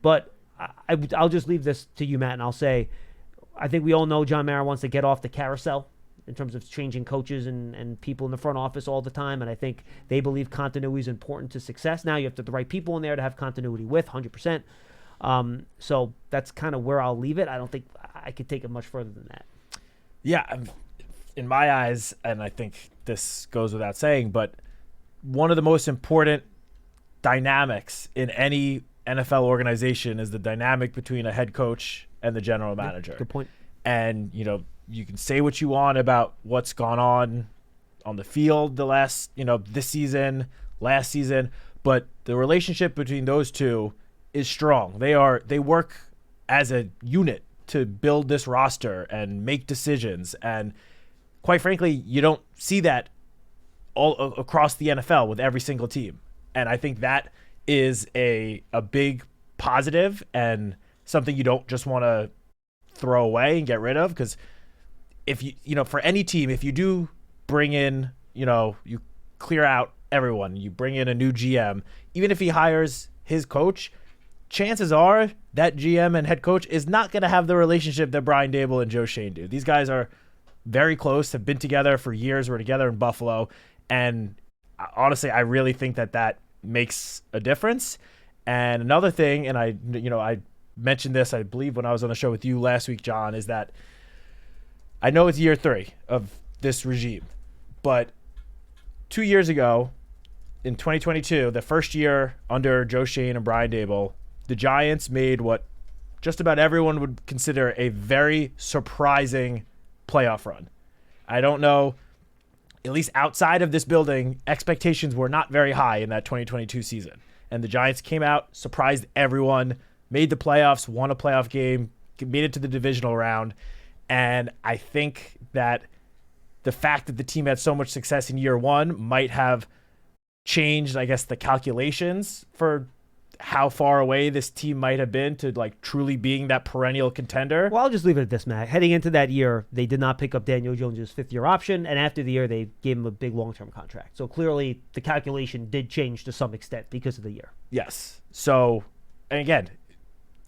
Speaker 8: But I'll just leave this to you, Matt, and I'll say, I think we all know John Mara wants to get off the carousel in terms of changing coaches and people in the front office all the time. And I think they believe continuity is important to success. Now you have to have the right people in there to have continuity with, 100%. So that's kind of where I'll leave it. I don't think I could take it much further than that.
Speaker 6: Yeah, in my eyes, and I think this goes without saying, but one of the most important dynamics in any NFL organization is the dynamic between a head coach and the general manager.
Speaker 8: Good point.
Speaker 6: And, you can say what you want about what's gone on the field the last, this season, last season, but the relationship between those two is strong. They work as a unit to build this roster and make decisions. And quite frankly, you don't see that all across the NFL with every single team. And I think that is a big positive and something you don't just want to throw away and get rid of. Because if for any team, if you do bring in, you clear out everyone, you bring in a new GM, even if he hires his coach, chances are that GM and head coach is not going to have the relationship that Brian Dable and Joe Shane do. These guys are very close, have been together for years, were together in Buffalo. And honestly, I really think that makes a difference. And another thing, and I mentioned this, I believe, when I was on the show with you last week, John, is that I know it's year 3 of this regime, but 2 years ago, in 2022, the first year under Joe Shane and Brian Dable, the Giants made what just about everyone would consider a very surprising playoff run. I don't know, at least outside of this building, expectations were not very high in that 2022 season. And the Giants came out, surprised everyone, made the playoffs, won a playoff game, made it to the divisional round. And I think that the fact that the team had so much success in year 1 might have changed, I guess, the calculations for how far away this team might have been to truly being that perennial contender.
Speaker 8: Well, I'll just leave it at this, Matt. Heading into that year, they did not pick up Daniel Jones' 5th-year option, and after the year, they gave him a big long-term contract. So clearly, the calculation did change to some extent because of the year.
Speaker 6: Yes. So, and again,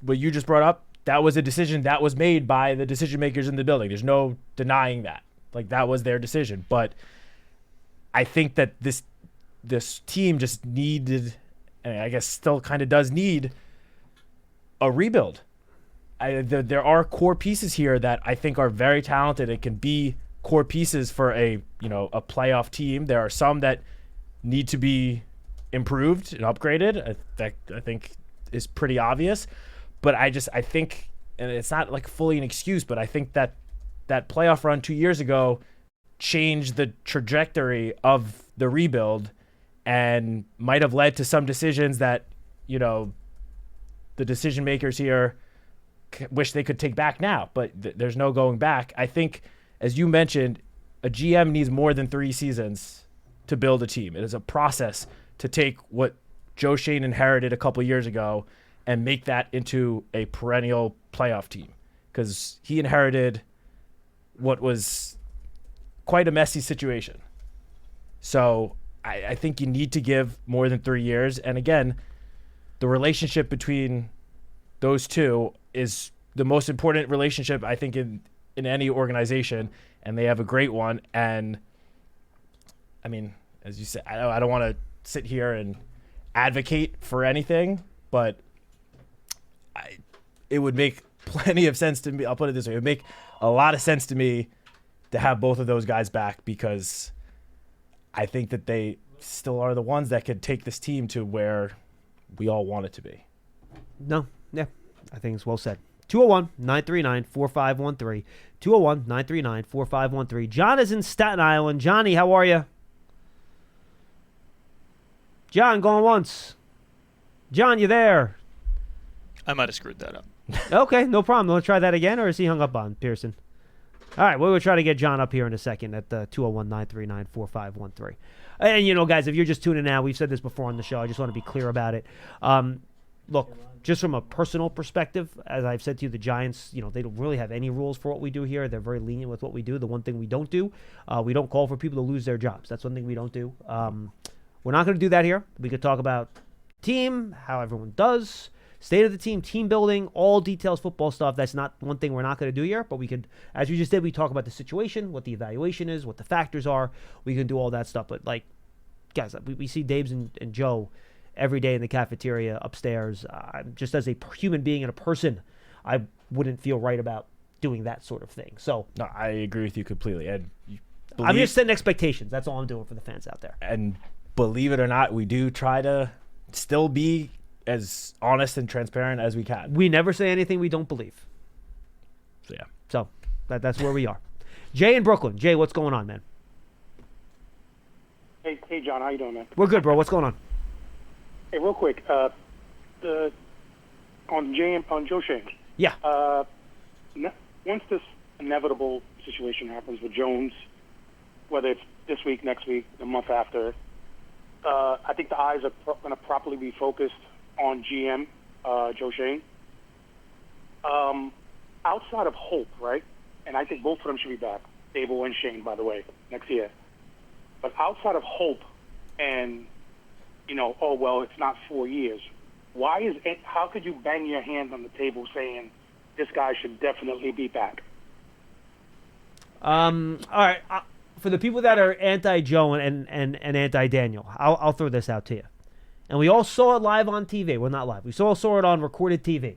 Speaker 6: what you just brought up, that was a decision that was made by the decision makers in the building. There's no denying that. That was their decision. But I think that this team just needed, and I guess still kind of does need, a rebuild. There are core pieces here that I think are very talented. It can be core pieces for a playoff team. There are some that need to be improved and upgraded. I think is pretty obvious. But I think, and it's not fully an excuse, but I think that playoff run 2 years ago changed the trajectory of the rebuild and might have led to some decisions that, the decision makers here wish they could take back now, but there's no going back. I think, as you mentioned, a GM needs more than 3 seasons to build a team. It is a process to take what Joe Shane inherited a couple years ago and make that into a perennial playoff team, because he inherited what was quite a messy situation. So I think you need to give more than 3 years. And again, the relationship between those two is the most important relationship, I think, in any organization, and they have a great one. And I mean, as you said, I don't want to sit here and advocate for anything, but it would make plenty of sense to me. I'll put it this way. It would make a lot of sense to me to have both of those guys back, because I think that they still are the ones that could take this team to where we all want it to be.
Speaker 8: No, yeah, I think it's well said. 201-939-4513. 201-939-4513. John is in Staten Island. Johnny, how are you? John, going once. John, you there?
Speaker 11: I might have screwed that up.
Speaker 8: Okay, no problem. We'll try that again, or is he hung up on Pearson? All right, we'll try to get John up here in a second at 201-939-4513. And, you know, guys, if you're just tuning in now, we've said this before on the show. I just want to be clear about it. Look, just from a personal perspective, as I've said to you, the Giants, you know, they don't really have any rules for what we do here. They're very lenient with what we do. The one thing we don't do, we don't call for people to lose their jobs. That's one thing we don't do. We're not going to do that here. We could talk about team, how everyone does, state of the team, team building, all details, football stuff. That's not one thing we're not going to do here. But we could, as we just did, we talk about the situation, what the evaluation is, what the factors are. We can do all that stuff. But, like, guys, we see Dave's and Joe every day in the cafeteria upstairs. Just as a human being and a person, I wouldn't feel right about doing that sort of thing. So
Speaker 6: No, I agree with you completely. And
Speaker 8: I'm just setting expectations. That's all I'm doing for the fans out there.
Speaker 6: And believe it or not, we do try to still be as honest and transparent as we can.
Speaker 8: We never say anything we don't believe.
Speaker 6: So, yeah.
Speaker 8: So that's where we are. Jay in Brooklyn. Jay, what's going on, man?
Speaker 12: Hey, John, how you doing, man?
Speaker 8: We're good, bro. What's going on?
Speaker 12: Hey, real quick, on Joe Shane.
Speaker 8: Yeah.
Speaker 12: Once this inevitable situation happens with Jones, whether it's this week, next week, the month after, I think the eyes are going to properly be focused on GM Joe Shane. Outside of hope, right? And I think both of them should be back, Dable and Shane, by the way, next year. But outside of hope and, you know, oh, well, it's not 4 years. How could you bang your hand on the table saying this guy should definitely be back?
Speaker 8: All right. For the people that are anti-Joe and anti-Daniel, I'll throw this out to you. And we all saw it live on TV. Well, not live. We saw it on recorded TV.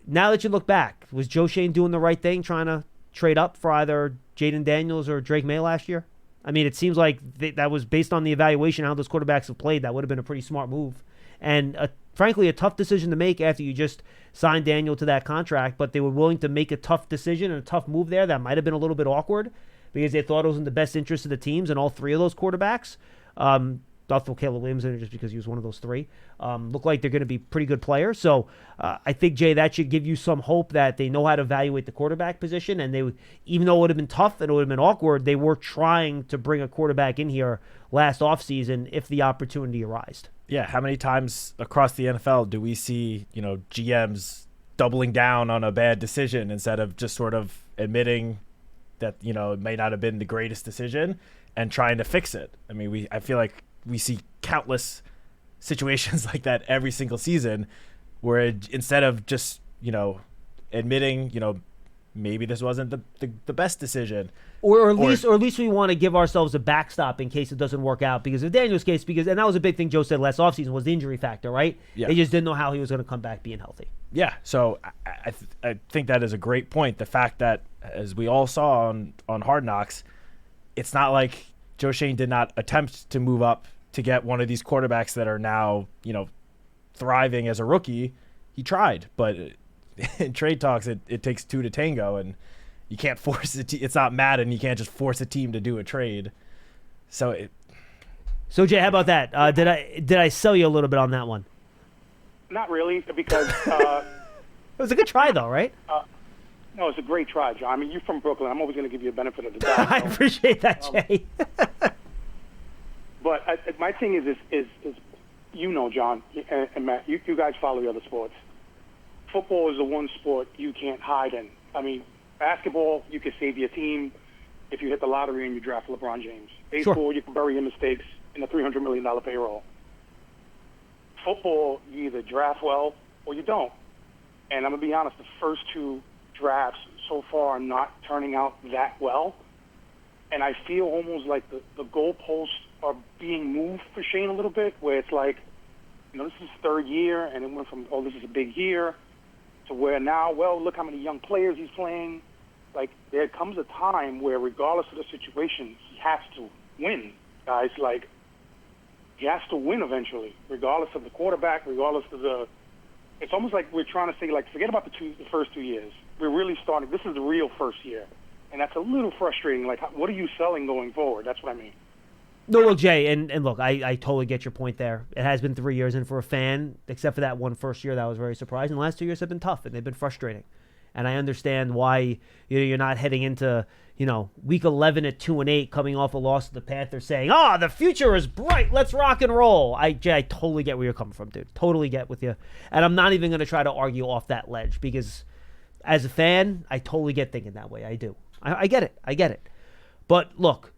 Speaker 8: Now that you look back, was Joe Shane doing the right thing, trying to trade up for either Jaden Daniels or Drake May last year? I mean, it seems like that was based on the evaluation, how those quarterbacks have played. That would have been a pretty smart move. And, frankly, a tough decision to make after you just signed Daniel to that contract. But they were willing to make a tough decision and a tough move there that might have been a little bit awkward because they thought it was in the best interest of the teams and all three of those quarterbacks. Thought Caleb Williams in it just because he was one of those three. Look like they're going to be pretty good players. So I think, Jay, that should give you some hope that they know how to evaluate the quarterback position. And they, even though it would have been tough and it would have been awkward, they were trying to bring a quarterback in here last offseason if the opportunity arose.
Speaker 6: Yeah, how many times across the NFL do we see, you know, GMs doubling down on a bad decision instead of just sort of admitting that, you know, it may not have been the greatest decision and trying to fix it? I mean, I feel like we see countless situations like that every single season where instead of just, you know, admitting, you know, maybe this wasn't the best decision.
Speaker 8: Or at least we want to give ourselves a backstop in case it doesn't work out. Because of Daniel's case, and that was a big thing Joe said last offseason, was the injury factor, right?
Speaker 6: Yeah.
Speaker 8: They just didn't know how he was going to come back being healthy.
Speaker 6: Yeah, so I think that is a great point. The fact that, as we all saw on Hard Knocks, it's not like Joe Shane did not attempt to move up to get one of these quarterbacks that are now, you know, thriving as a rookie. He tried, but in trade talks, it takes two to tango, and you can't force it. It's not Madden. You can't just force a team to do a trade. So
Speaker 8: Jay, how about that? Did I sell you a little bit on that one?
Speaker 12: Not really, because
Speaker 8: it was a good try, though, right?
Speaker 12: No, it's a great try, John. I mean, you're from Brooklyn. I'm always going to give you a benefit of the doubt.
Speaker 8: I appreciate that, Jay.
Speaker 12: But my thing is you know, John and Matt, you guys follow the other sports. Football is the one sport you can't hide in. I mean, basketball, you can save your team if you hit the lottery and you draft LeBron James. Baseball,
Speaker 8: Sure.
Speaker 12: You can bury your mistakes in a $300 million payroll. Football, you either draft well or you don't. And I'm going to be honest, the first two drafts so far are not turning out that well. And I feel almost like the goalposts are being moved for Shane a little bit, where it's like, you know, this is his third year, and it went from, oh, this is a big year, to where now, well, look how many young players he's playing. like there comes a time where, regardless of the situation, he has to win, guys. Like he has to win eventually, regardless of the quarterback, regardless of the. It's almost like we're trying to say, like, forget about the first 2 years. We're really starting. This is the real first year, and that's a little frustrating. Like, what are you selling going forward? That's what I mean.
Speaker 8: No, look, Jay, and look, I totally get your point there. It has been 3 years, and for a fan, except for that one first year, that was very surprising. The last 2 years have been tough, and they've been frustrating. And I understand why you're not heading into week 11 at 2-8, coming off a loss to the Panthers, saying, the future is bright. Let's rock and roll. Jay, I totally get where you're coming from, dude. Totally get with you. And I'm not even going to try to argue off that ledge because as a fan, I totally get thinking that way. I do. I get it. I get it. But look,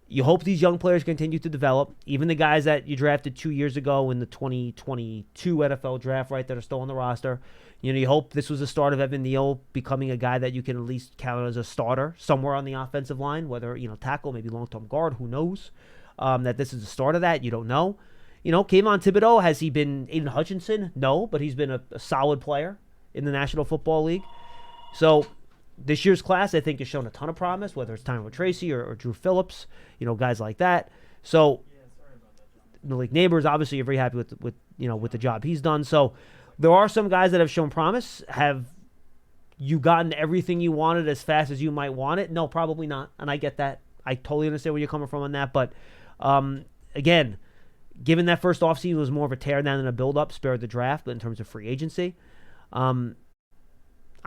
Speaker 8: you hope these young players continue to develop. Even the guys that you drafted 2 years ago in the 2022 NFL draft, right, that are still on the roster. You hope this was the start of Evan Neal becoming a guy that you can at least count as a starter somewhere on the offensive line, whether, tackle, maybe long-term guard, who knows? That this is the start of that, you don't know. Kayvon Thibodeau, has he been Aiden Hutchinson? No, but he's been a solid player in the National Football League. So this year's class, I think, has shown a ton of promise, whether it's Tyrone Tracy or Drew Phillips, guys like that. So Malik Neighbors, obviously, you're very happy with the job he's done. So there are some guys that have shown promise. Have you gotten everything you wanted as fast as you might want it? No, probably not. And I get that. I totally understand where you're coming from on that. But again, given that first offseason was more of a tear down than a build-up, spared the draft, but in terms of free agency, I'm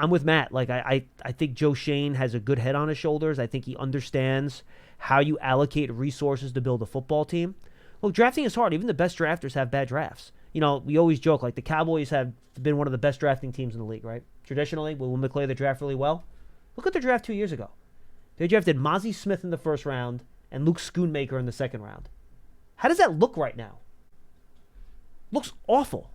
Speaker 8: with Matt. Like I think Joe Shane has a good head on his shoulders. I think he understands how you allocate resources to build a football team. Look, drafting is hard. Even the best drafters have bad drafts. We always joke, like the Cowboys have been one of the best drafting teams in the league, right? Traditionally, when McClay they draft really well. Look at the draft 2 years ago. They drafted Mozzie Smith in the first round and Luke Schoonmaker in the second round. How does that look right now? Looks awful,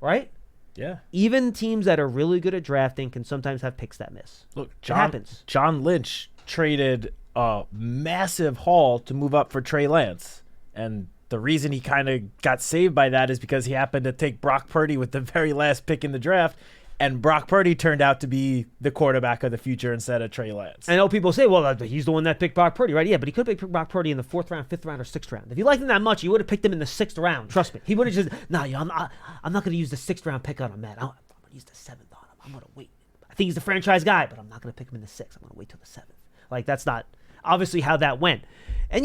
Speaker 8: right?
Speaker 6: Yeah.
Speaker 8: Even teams that are really good at drafting can sometimes have picks that miss.
Speaker 6: Look,
Speaker 8: it happens.
Speaker 6: John Lynch traded a massive haul to move up for Trey Lance. And the reason he kind of got saved by that is because he happened to take Brock Purdy with the very last pick in the draft. And Brock Purdy turned out to be the quarterback of the future instead of Trey Lance.
Speaker 8: I know people say, well, he's the one that picked Brock Purdy, right? Yeah, but he could have picked Brock Purdy in the 4th round, 5th round, or 6th round. If you liked him that much, he would have picked him in the 6th round. Trust me. He would have just, I'm not going to use the 6th round pick on him, Matt. I'm going to use the 7th on him. I'm going to wait. I think he's the franchise guy, but I'm not going to pick him in the 6th. I'm going to wait till the 7th. Like, that's not obviously how that went. And,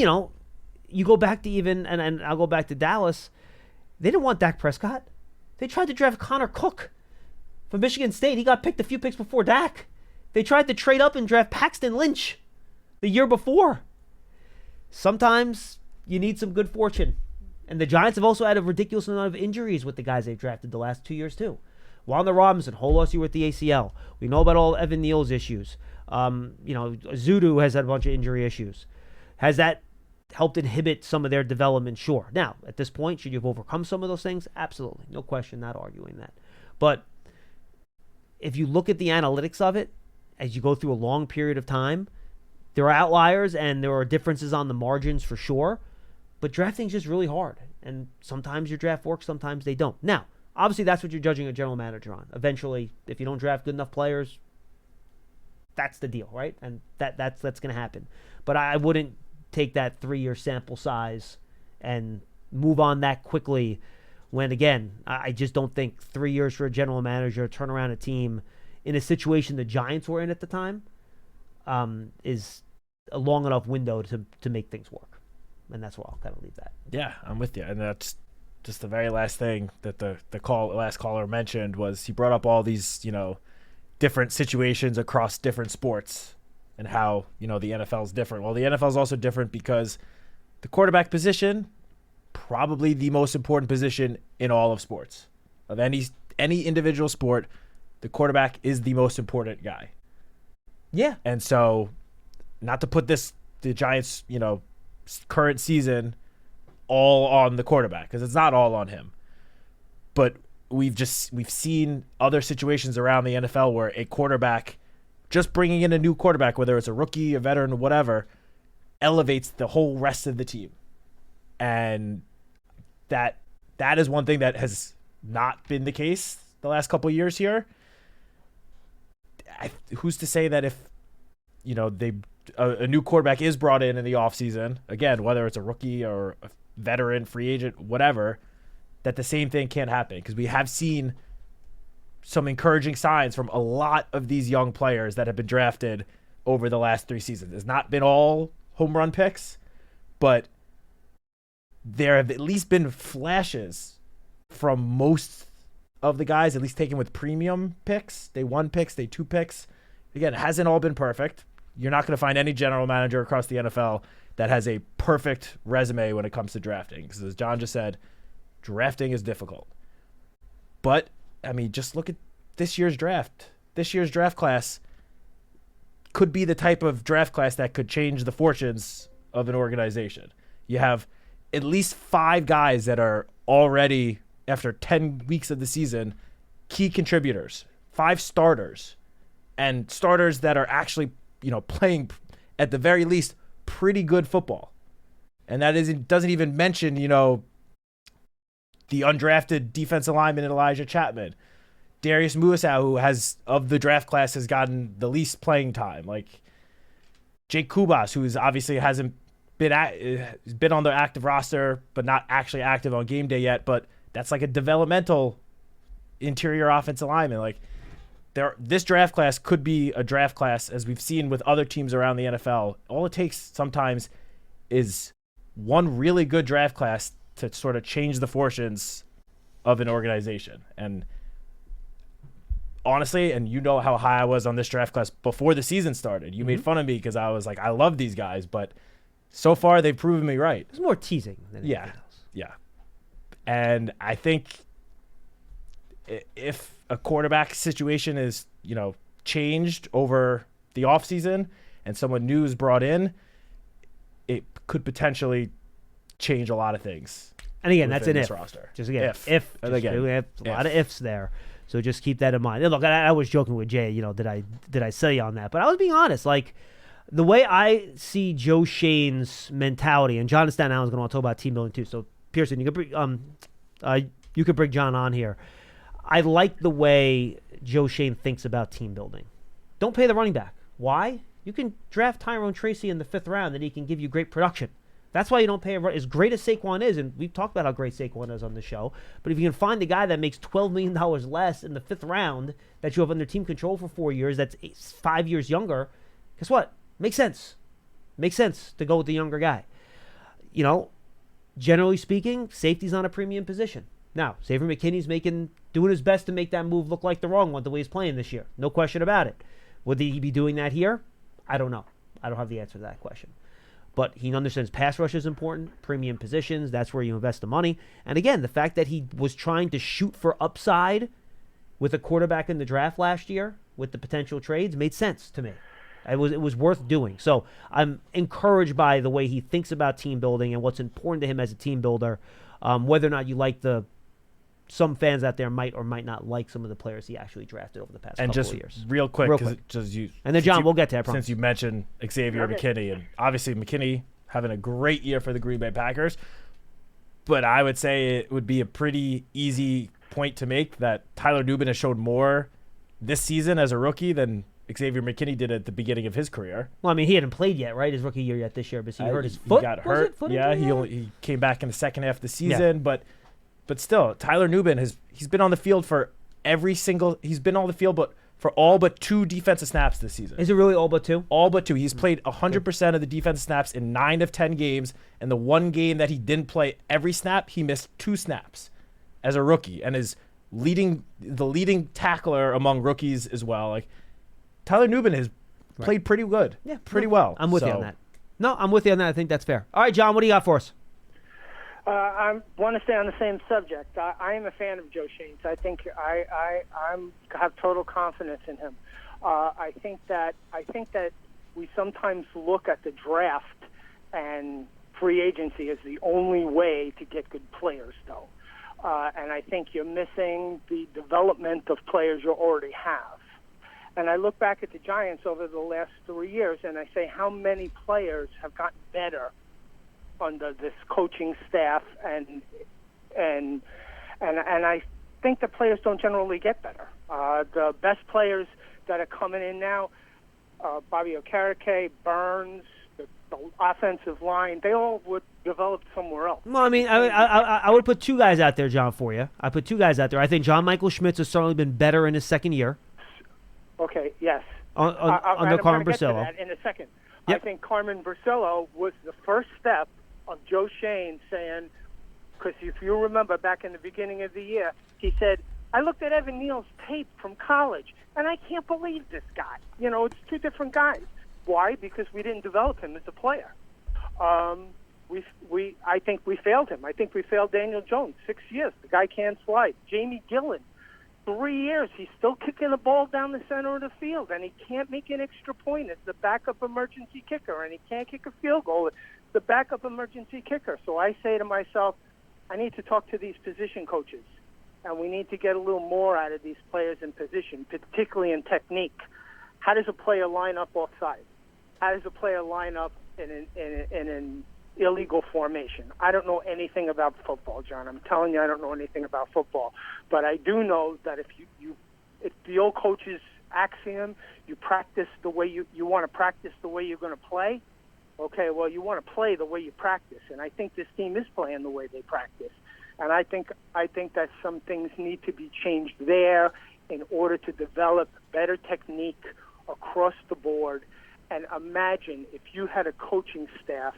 Speaker 8: you go back to and I'll go back to Dallas. They didn't want Dak Prescott. They tried to draft Connor Cook from Michigan State. He got picked a few picks before Dak. They tried to trade up and draft Paxton Lynch the year before. Sometimes you need some good fortune. And the Giants have also had a ridiculous amount of injuries with the guys they've drafted the last 2 years too. Wanda Robinson, whole last year with the ACL. We know about all Evan Neal's issues. Zudu has had a bunch of injury issues. Has that helped inhibit some of their development? Sure. Now, at this point, should you have overcome some of those things? Absolutely. No question, not arguing that. But if you look at the analytics of it, as you go through a long period of time, there are outliers and there are differences on the margins for sure. But drafting is just really hard. And sometimes your draft works, sometimes they don't. Now, obviously, that's what you're judging a general manager on. Eventually, if you don't draft good enough players, that's the deal, right? And that's going to happen. But I wouldn't take that 3-year sample size and move on that quickly when, again, I just don't think 3 years for a general manager, turn around a team in a situation the Giants were in at the time, is a long enough window to make things work. And that's where I'll kind of leave that.
Speaker 6: Yeah, I'm with you. And that's just the very last thing that the last caller mentioned was he brought up all these, different situations across different sports and how, the NFL is different. Well, the NFL is also different because the quarterback position, probably the most important position in all of sports. Of any individual sport, the quarterback is the most important guy.
Speaker 8: Yeah.
Speaker 6: And so, not to put the Giants, current season all on the quarterback, because it's not all on him. But we've seen other situations around the NFL where a quarterback, just bringing in a new quarterback, whether it's a rookie, a veteran, whatever, elevates the whole rest of the team. And that is one thing that has not been the case the last couple of years here. Who's to say that if a new quarterback is brought in the offseason, again, whether it's a rookie or a veteran, free agent, whatever, that the same thing can't happen, because we have seen some encouraging signs from a lot of these young players that have been drafted over the last 3 seasons. It's not been all home run picks, but there have at least been flashes from most of the guys, at least taken with premium picks. Day 1 picks, day 2 picks. Again, it hasn't all been perfect. You're not going to find any general manager across the NFL that has a perfect resume when it comes to drafting, because as John just said, drafting is difficult. But, I mean, just look at this year's draft. This year's draft class could be the type of draft class that could change the fortunes of an organization. You have at least 5 guys that are already, after 10 weeks of the season, key contributors, 5 starters, and starters that are actually, playing at the very least pretty good football. And that doesn't even mention, the undrafted defensive lineman Elijah Chapman. Darius Muasau, who of the draft class, has gotten the least playing time. Like Jake Kubas, who's obviously hasn't been on the active roster, but not actually active on game day yet. But that's like a developmental interior offensive lineman. Like this draft class could be a draft class, as we've seen with other teams around the NFL. All it takes sometimes is one really good draft class to sort of change the fortunes of an organization. And honestly, and how high I was on this draft class before the season started. You made fun of me because I was like, I love these guys, but so far they've proven me right.
Speaker 8: It's more teasing than anything else.
Speaker 6: Yeah. And I think if a quarterback situation is, changed over the offseason and someone new is brought in, it could potentially change a lot of things.
Speaker 8: And again, that's an if.
Speaker 6: Roster.
Speaker 8: Just again, if.
Speaker 6: And again,
Speaker 8: a lot of ifs there. So just keep that in mind. And look, I was joking with Jay, did I sell you on that? But I was being honest. Like, the way I see Joe Shane's mentality, and John and Staten Island is going to want to talk about team building too. So, Pearson, you could bring John on here. I like the way Joe Shane thinks about team building. Don't pay the running back. Why? You can draft Tyrone Tracy in the 5th round, and he can give you great production. That's why you don't pay as great as Saquon is, and we've talked about how great Saquon is on the show, but if you can find a guy that makes $12 million less in the 5th round that you have under team control for 4 years, that's 5 years younger, guess what? Makes sense. Makes sense to go with the younger guy. Generally speaking, safety's not a premium position. Now, Xavier McKinney's doing his best to make that move look like the wrong one the way he's playing this year. No question about it. Would he be doing that here? I don't know. I don't have the answer to that question. But he understands pass rush is important, premium positions, that's where you invest the money. And again, the fact that he was trying to shoot for upside with a quarterback in the draft last year with the potential trades made sense to me. It was worth doing. So I'm encouraged by the way he thinks about team building and what's important to him as a team builder, whether or not you like some fans out there might or might not like some of the players he actually drafted over the past couple of years.
Speaker 6: And real quick,
Speaker 8: and then John, we'll get to that.
Speaker 6: Since you mentioned Xavier McKinney, and obviously McKinney having a great year for the Green Bay Packers, but I would say it would be a pretty easy point to make that Tyler Nubin has showed more this season as a rookie than Xavier McKinney did at the beginning of his career.
Speaker 8: Well, I mean, he hadn't played yet, right? His rookie year yet this year, but he hurt his foot.
Speaker 6: He got hurt. He came back in the second half of the season, But still, Tyler Nubin he's been on the field for he's been on the field for all but 2 defensive snaps this season.
Speaker 8: Is it really all but 2?
Speaker 6: All but 2. He's played 100% of the defensive snaps in 9 of 10 games, and the one game that he didn't play every snap, he missed 2 snaps as a rookie, and is the leading tackler among rookies as well. Like, Tyler Nubin has played pretty good.
Speaker 8: Yeah,
Speaker 6: pretty well.
Speaker 8: I'm with you on that. No, I'm with you on that. I think that's fair. All right, John, what do you got for us?
Speaker 13: I want to stay on the same subject. I am a fan of Joe Shane's. I think I have total confidence in him. I think that we sometimes look at the draft and free agency as the only way to get good players, though. And I think you're missing the development of players you already have. And I look back at the Giants over the last 3 years, and I say, how many players have gotten better under this coaching staff, and I think the players don't generally get better. The best players that are coming in now, Bobby Okereke, Burns, the offensive line, they all would develop somewhere else.
Speaker 8: Well, I mean, I would put two guys out there, John, for you. I put two guys out there. I think John Michael Schmitz has certainly been better in his second year.
Speaker 13: Okay, yes.
Speaker 8: Under Carmen Brasillo.
Speaker 13: Get to that in a second.
Speaker 8: Yep.
Speaker 13: I think Carmen Brasillo was the first step of Joe Schoen saying, because if you remember back in the beginning of the year, he said, I looked at Evan Neal's tape from college, and I can't believe this guy. You know, it's two different guys. Why? Because we didn't develop him as a player. I think we failed him. I think we failed Daniel Jones. 6 years. The guy can't slide. Jamie Gillen, 3 years. He's still kicking the ball down the center of the field, and he can't make an extra point. It's the backup emergency kicker, and he can't kick a field goal. It's the backup emergency kicker. So I say to myself, I need to talk to these position coaches, and we need to get a little more out of these players in position, particularly in technique. How does a player line up offside? How does a player line up in an illegal formation? I don't know anything about football, John. I'm telling you, I don't know anything about football. But I do know that if the old coach's axiom, you practice the way you want to practice the way you're going to play. Okay, well, you want to play the way you practice, and I think this team is playing the way they practice. And I think that some things need to be changed there in order to develop better technique across the board. And imagine if you had a coaching staff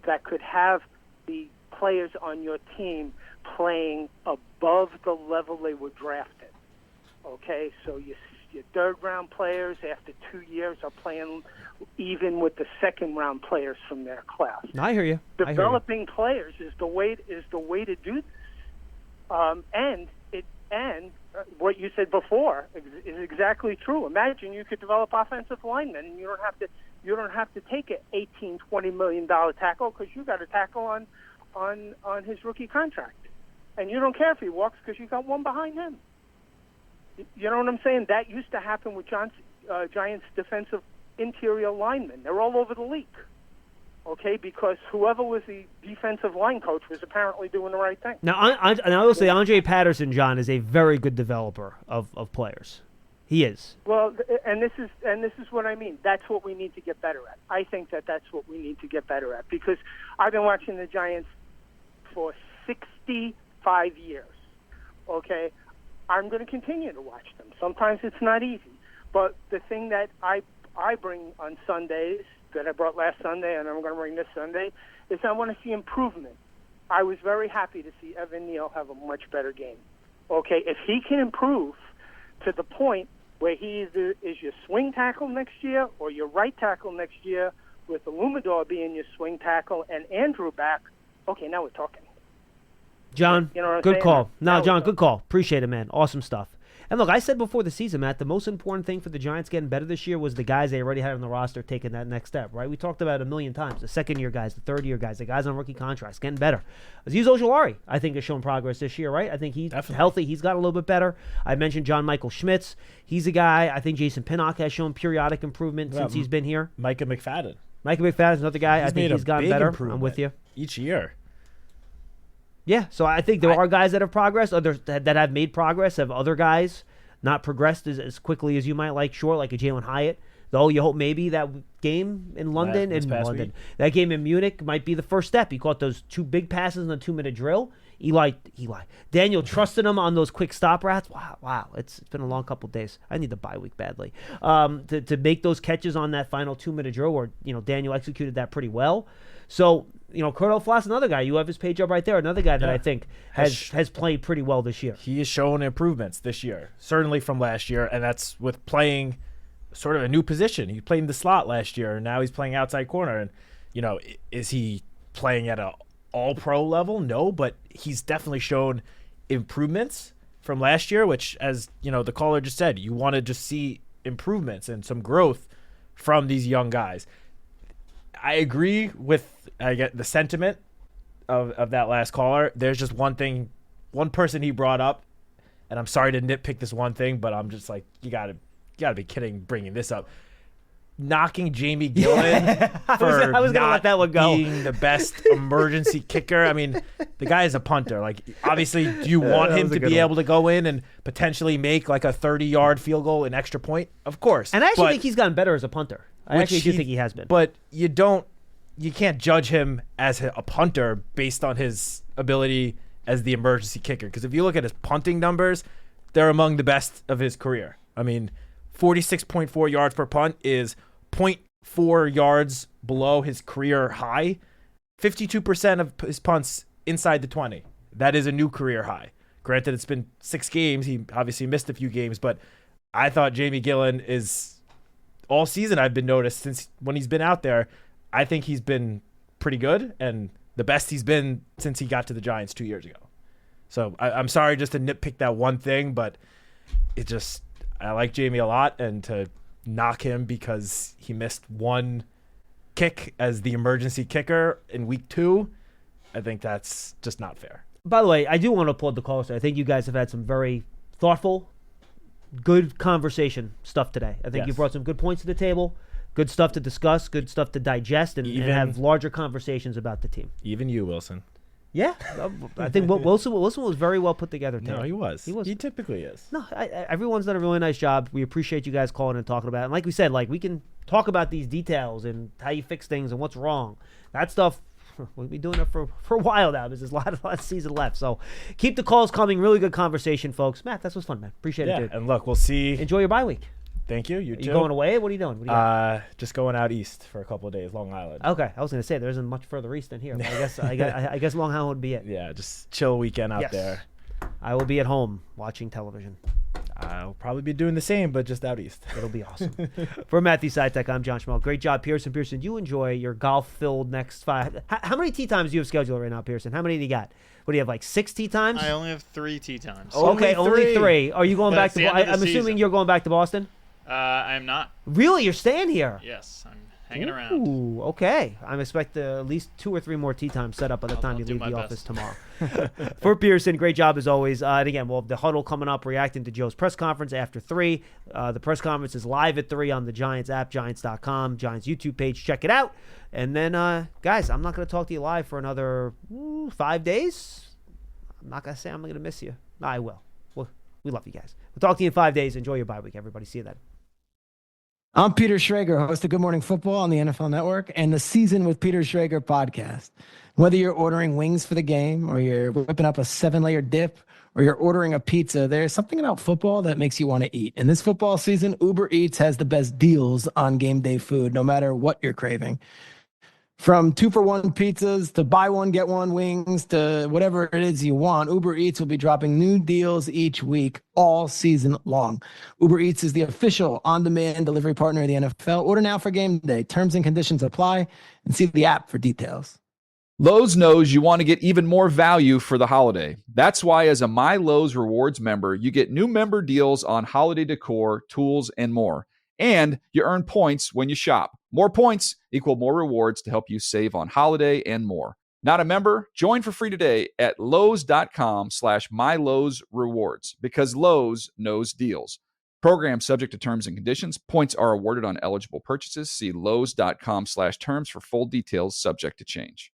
Speaker 13: that could have the players on your team playing above the level they were drafted. Okay, so your third-round players after 2 years are playing even with the second-round players from their class.
Speaker 8: I hear you.
Speaker 13: Developing players is the way to do this. And what you said before is exactly true. Imagine you could develop offensive linemen, and you don't have to take an $18-20 million tackle because you got a tackle on his rookie contract, and you don't care if he walks because you got one behind him. You know what I'm saying? That used to happen with Giants defensive interior linemen. They're all over the league. Okay, because whoever was the defensive line coach was apparently doing the right thing.
Speaker 8: Now, and I will say Andre Patterson, John, is a very good developer of players. He is.
Speaker 13: Well, and this is what I mean. That's what we need to get better at. I think that's what we need to get better at because I've been watching the Giants for 65 years. Okay, I'm going to continue to watch them. Sometimes it's not easy, but the thing that I bring on Sundays that I brought last Sunday and I'm going to bring this Sunday is I want to see improvement. I was very happy to see Evan Neal have a much better game. Okay, if he can improve to the point where he either is your swing tackle next year or your right tackle next year with Illumador being your swing tackle and Andrew back, okay, now we're talking.
Speaker 8: John,
Speaker 13: you know what I'm
Speaker 8: good
Speaker 13: saying?
Speaker 8: call. No, John, good call. Appreciate it, man. Awesome stuff. And look, I said before the season, Matt, the most important thing for the Giants getting better this year was the guys they already had on the roster taking that next step, right? We talked about it a million times. The second-year guys, the third-year guys, the guys on rookie contracts, getting better. Azeez Ojulari, I think, has shown progress this year, right? I think he's healthy. He's got a little bit better. I mentioned John Michael Schmitz. He's a guy. I think Jason Pinnock has shown periodic improvement since he's been here.
Speaker 6: Micah McFadden.
Speaker 8: Micah McFadden's another guy. I think he's gotten better. I'm with you.
Speaker 6: Each year.
Speaker 8: Yeah, so I think there are guys that have progressed, others that have made progress, have other guys not progressed as quickly as you might like, short, like a Jalen Hyatt. Though you hope maybe that game in London, that game in Munich might be the first step. He caught those two big passes in the 2-minute drill. Daniel trusted him on those quick stop routes. Wow, it's been a long couple days. I need the bye week badly. To make those catches on that final 2-minute drill where, Daniel executed that pretty well. So, Cordell Floss, another guy. You have his page up right there. Another guy that I think has played pretty well this year.
Speaker 6: He has shown improvements this year, certainly from last year, and that's with playing sort of a new position. He played in the slot last year, and now he's playing outside corner. And, is he playing at a all-pro level? No, but he's definitely shown improvements from last year, which, as, the caller just said, you want to just see improvements and some growth from these young guys. I agree with the sentiment of that last caller. There's just one person he brought up, and I'm sorry to nitpick this one thing, but I'm just like, you gotta be kidding bringing this up. knocking Jamie Gillen for
Speaker 8: I was gonna
Speaker 6: not
Speaker 8: let that one go.
Speaker 6: being the best emergency kicker. I mean, the guy is a punter. Like, obviously, do you want him to be able to go in and potentially make like a 30-yard field goal, an extra point? Of course.
Speaker 8: And I actually think he's gotten better as a punter. I actually do think he has been.
Speaker 6: But you can't judge him as a punter based on his ability as the emergency kicker. Because if you look at his punting numbers, they're among the best of his career. I mean, 46.4 yards per punt is 0.4 yards below his career high. 52% of his punts inside the 20. That is a new career high. Granted, it's been 6 games. He obviously missed a few games, but I thought Jamie Gillen is, all season I've been noticed since when he's been out there, I think he's been pretty good and the best he's been since he got to the Giants 2 years ago. So I'm sorry just to nitpick that one thing, but I like Jamie a lot, and to knock him because he missed one kick as the emergency kicker in week 2, I think that's just not fair.
Speaker 8: By the way, I do want to applaud the callers. I think you guys have had some very thoughtful, good conversation stuff today. I think you brought some good points to the table, good stuff to discuss, good stuff to digest, and have larger conversations about the team.
Speaker 6: Even you, Wilson.
Speaker 8: Yeah, I think Wilson was very well put together today.
Speaker 6: No, he was. He typically is.
Speaker 8: No, everyone's done a really nice job. We appreciate you guys calling and talking about it. And like we said, like we can talk about these details and how you fix things and what's wrong. That stuff, we'll be doing it for a while now because there's a lot of season left. So keep the calls coming. Really good conversation, folks. Matt, this was fun, man. Appreciate it, dude.
Speaker 6: And look, we'll see.
Speaker 8: Enjoy your bye week.
Speaker 6: Thank you. You too.
Speaker 8: You going away? What are you doing?
Speaker 6: Just going out east for a couple of days, Long Island.
Speaker 8: Okay, I was going to say there isn't much further east than here. But I guess Long Island would be it.
Speaker 6: Yeah, just chill weekend out there.
Speaker 8: I will be at home watching television.
Speaker 6: I'll probably be doing the same, but just out east.
Speaker 8: It'll be awesome. For Matthew Citak, I'm John Schmeelk. Great job, Pearson. Pearson, you enjoy your golf-filled next 5. How many tee times do you have scheduled right now, Pearson? How many do you got? What do you have, like 6 tee times?
Speaker 11: I only have 3 tee times.
Speaker 8: Okay, only 3. Are you going back to Boston? I'm assuming you're going back to Boston?
Speaker 11: I'm not.
Speaker 8: Really? You're staying here?
Speaker 11: Yes, I'm hanging around.
Speaker 8: Ooh, okay. I expect at least 2 or 3 more tee times set up by the time you leave the office tomorrow. For Pearson, great job as always. And again, we'll have the huddle coming up, reacting to Joe's press conference after 3. The press conference is live at 3 on the Giants app, Giants.com, Giants YouTube page. Check it out. And then, guys, I'm not going to talk to you live for another 5 days. I'm not going to say I'm going to miss you. I will. We love you guys. We'll talk to you in 5 days. Enjoy your bye week, everybody. See you then.
Speaker 3: I'm Peter Schrager, host of Good Morning Football on the NFL Network and the Season with Peter Schrager podcast. Whether you're ordering wings for the game or you're whipping up a 7-layer dip or you're ordering a pizza, there's something about football that makes you want to eat. And this football season, Uber Eats has the best deals on game day food, no matter what you're craving. From 2-for-1 pizzas to buy one, get one wings to whatever it is you want, Uber Eats will be dropping new deals each week all season long. Uber Eats is the official on-demand delivery partner of the NFL. Order now for game day. Terms and conditions apply, and see the app for details.
Speaker 14: Lowe's knows you want to get even more value for the holiday. That's why as a My Lowe's Rewards member, you get new member deals on holiday decor, tools, and more. And you earn points when you shop. More points equal more rewards to help you save on holiday and more. Not a member? Join for free today at Lowes.com/MyLowe'sRewards because Lowe's knows deals. Program subject to terms and conditions. Points are awarded on eligible purchases. See Lowes.com/terms for full details subject to change.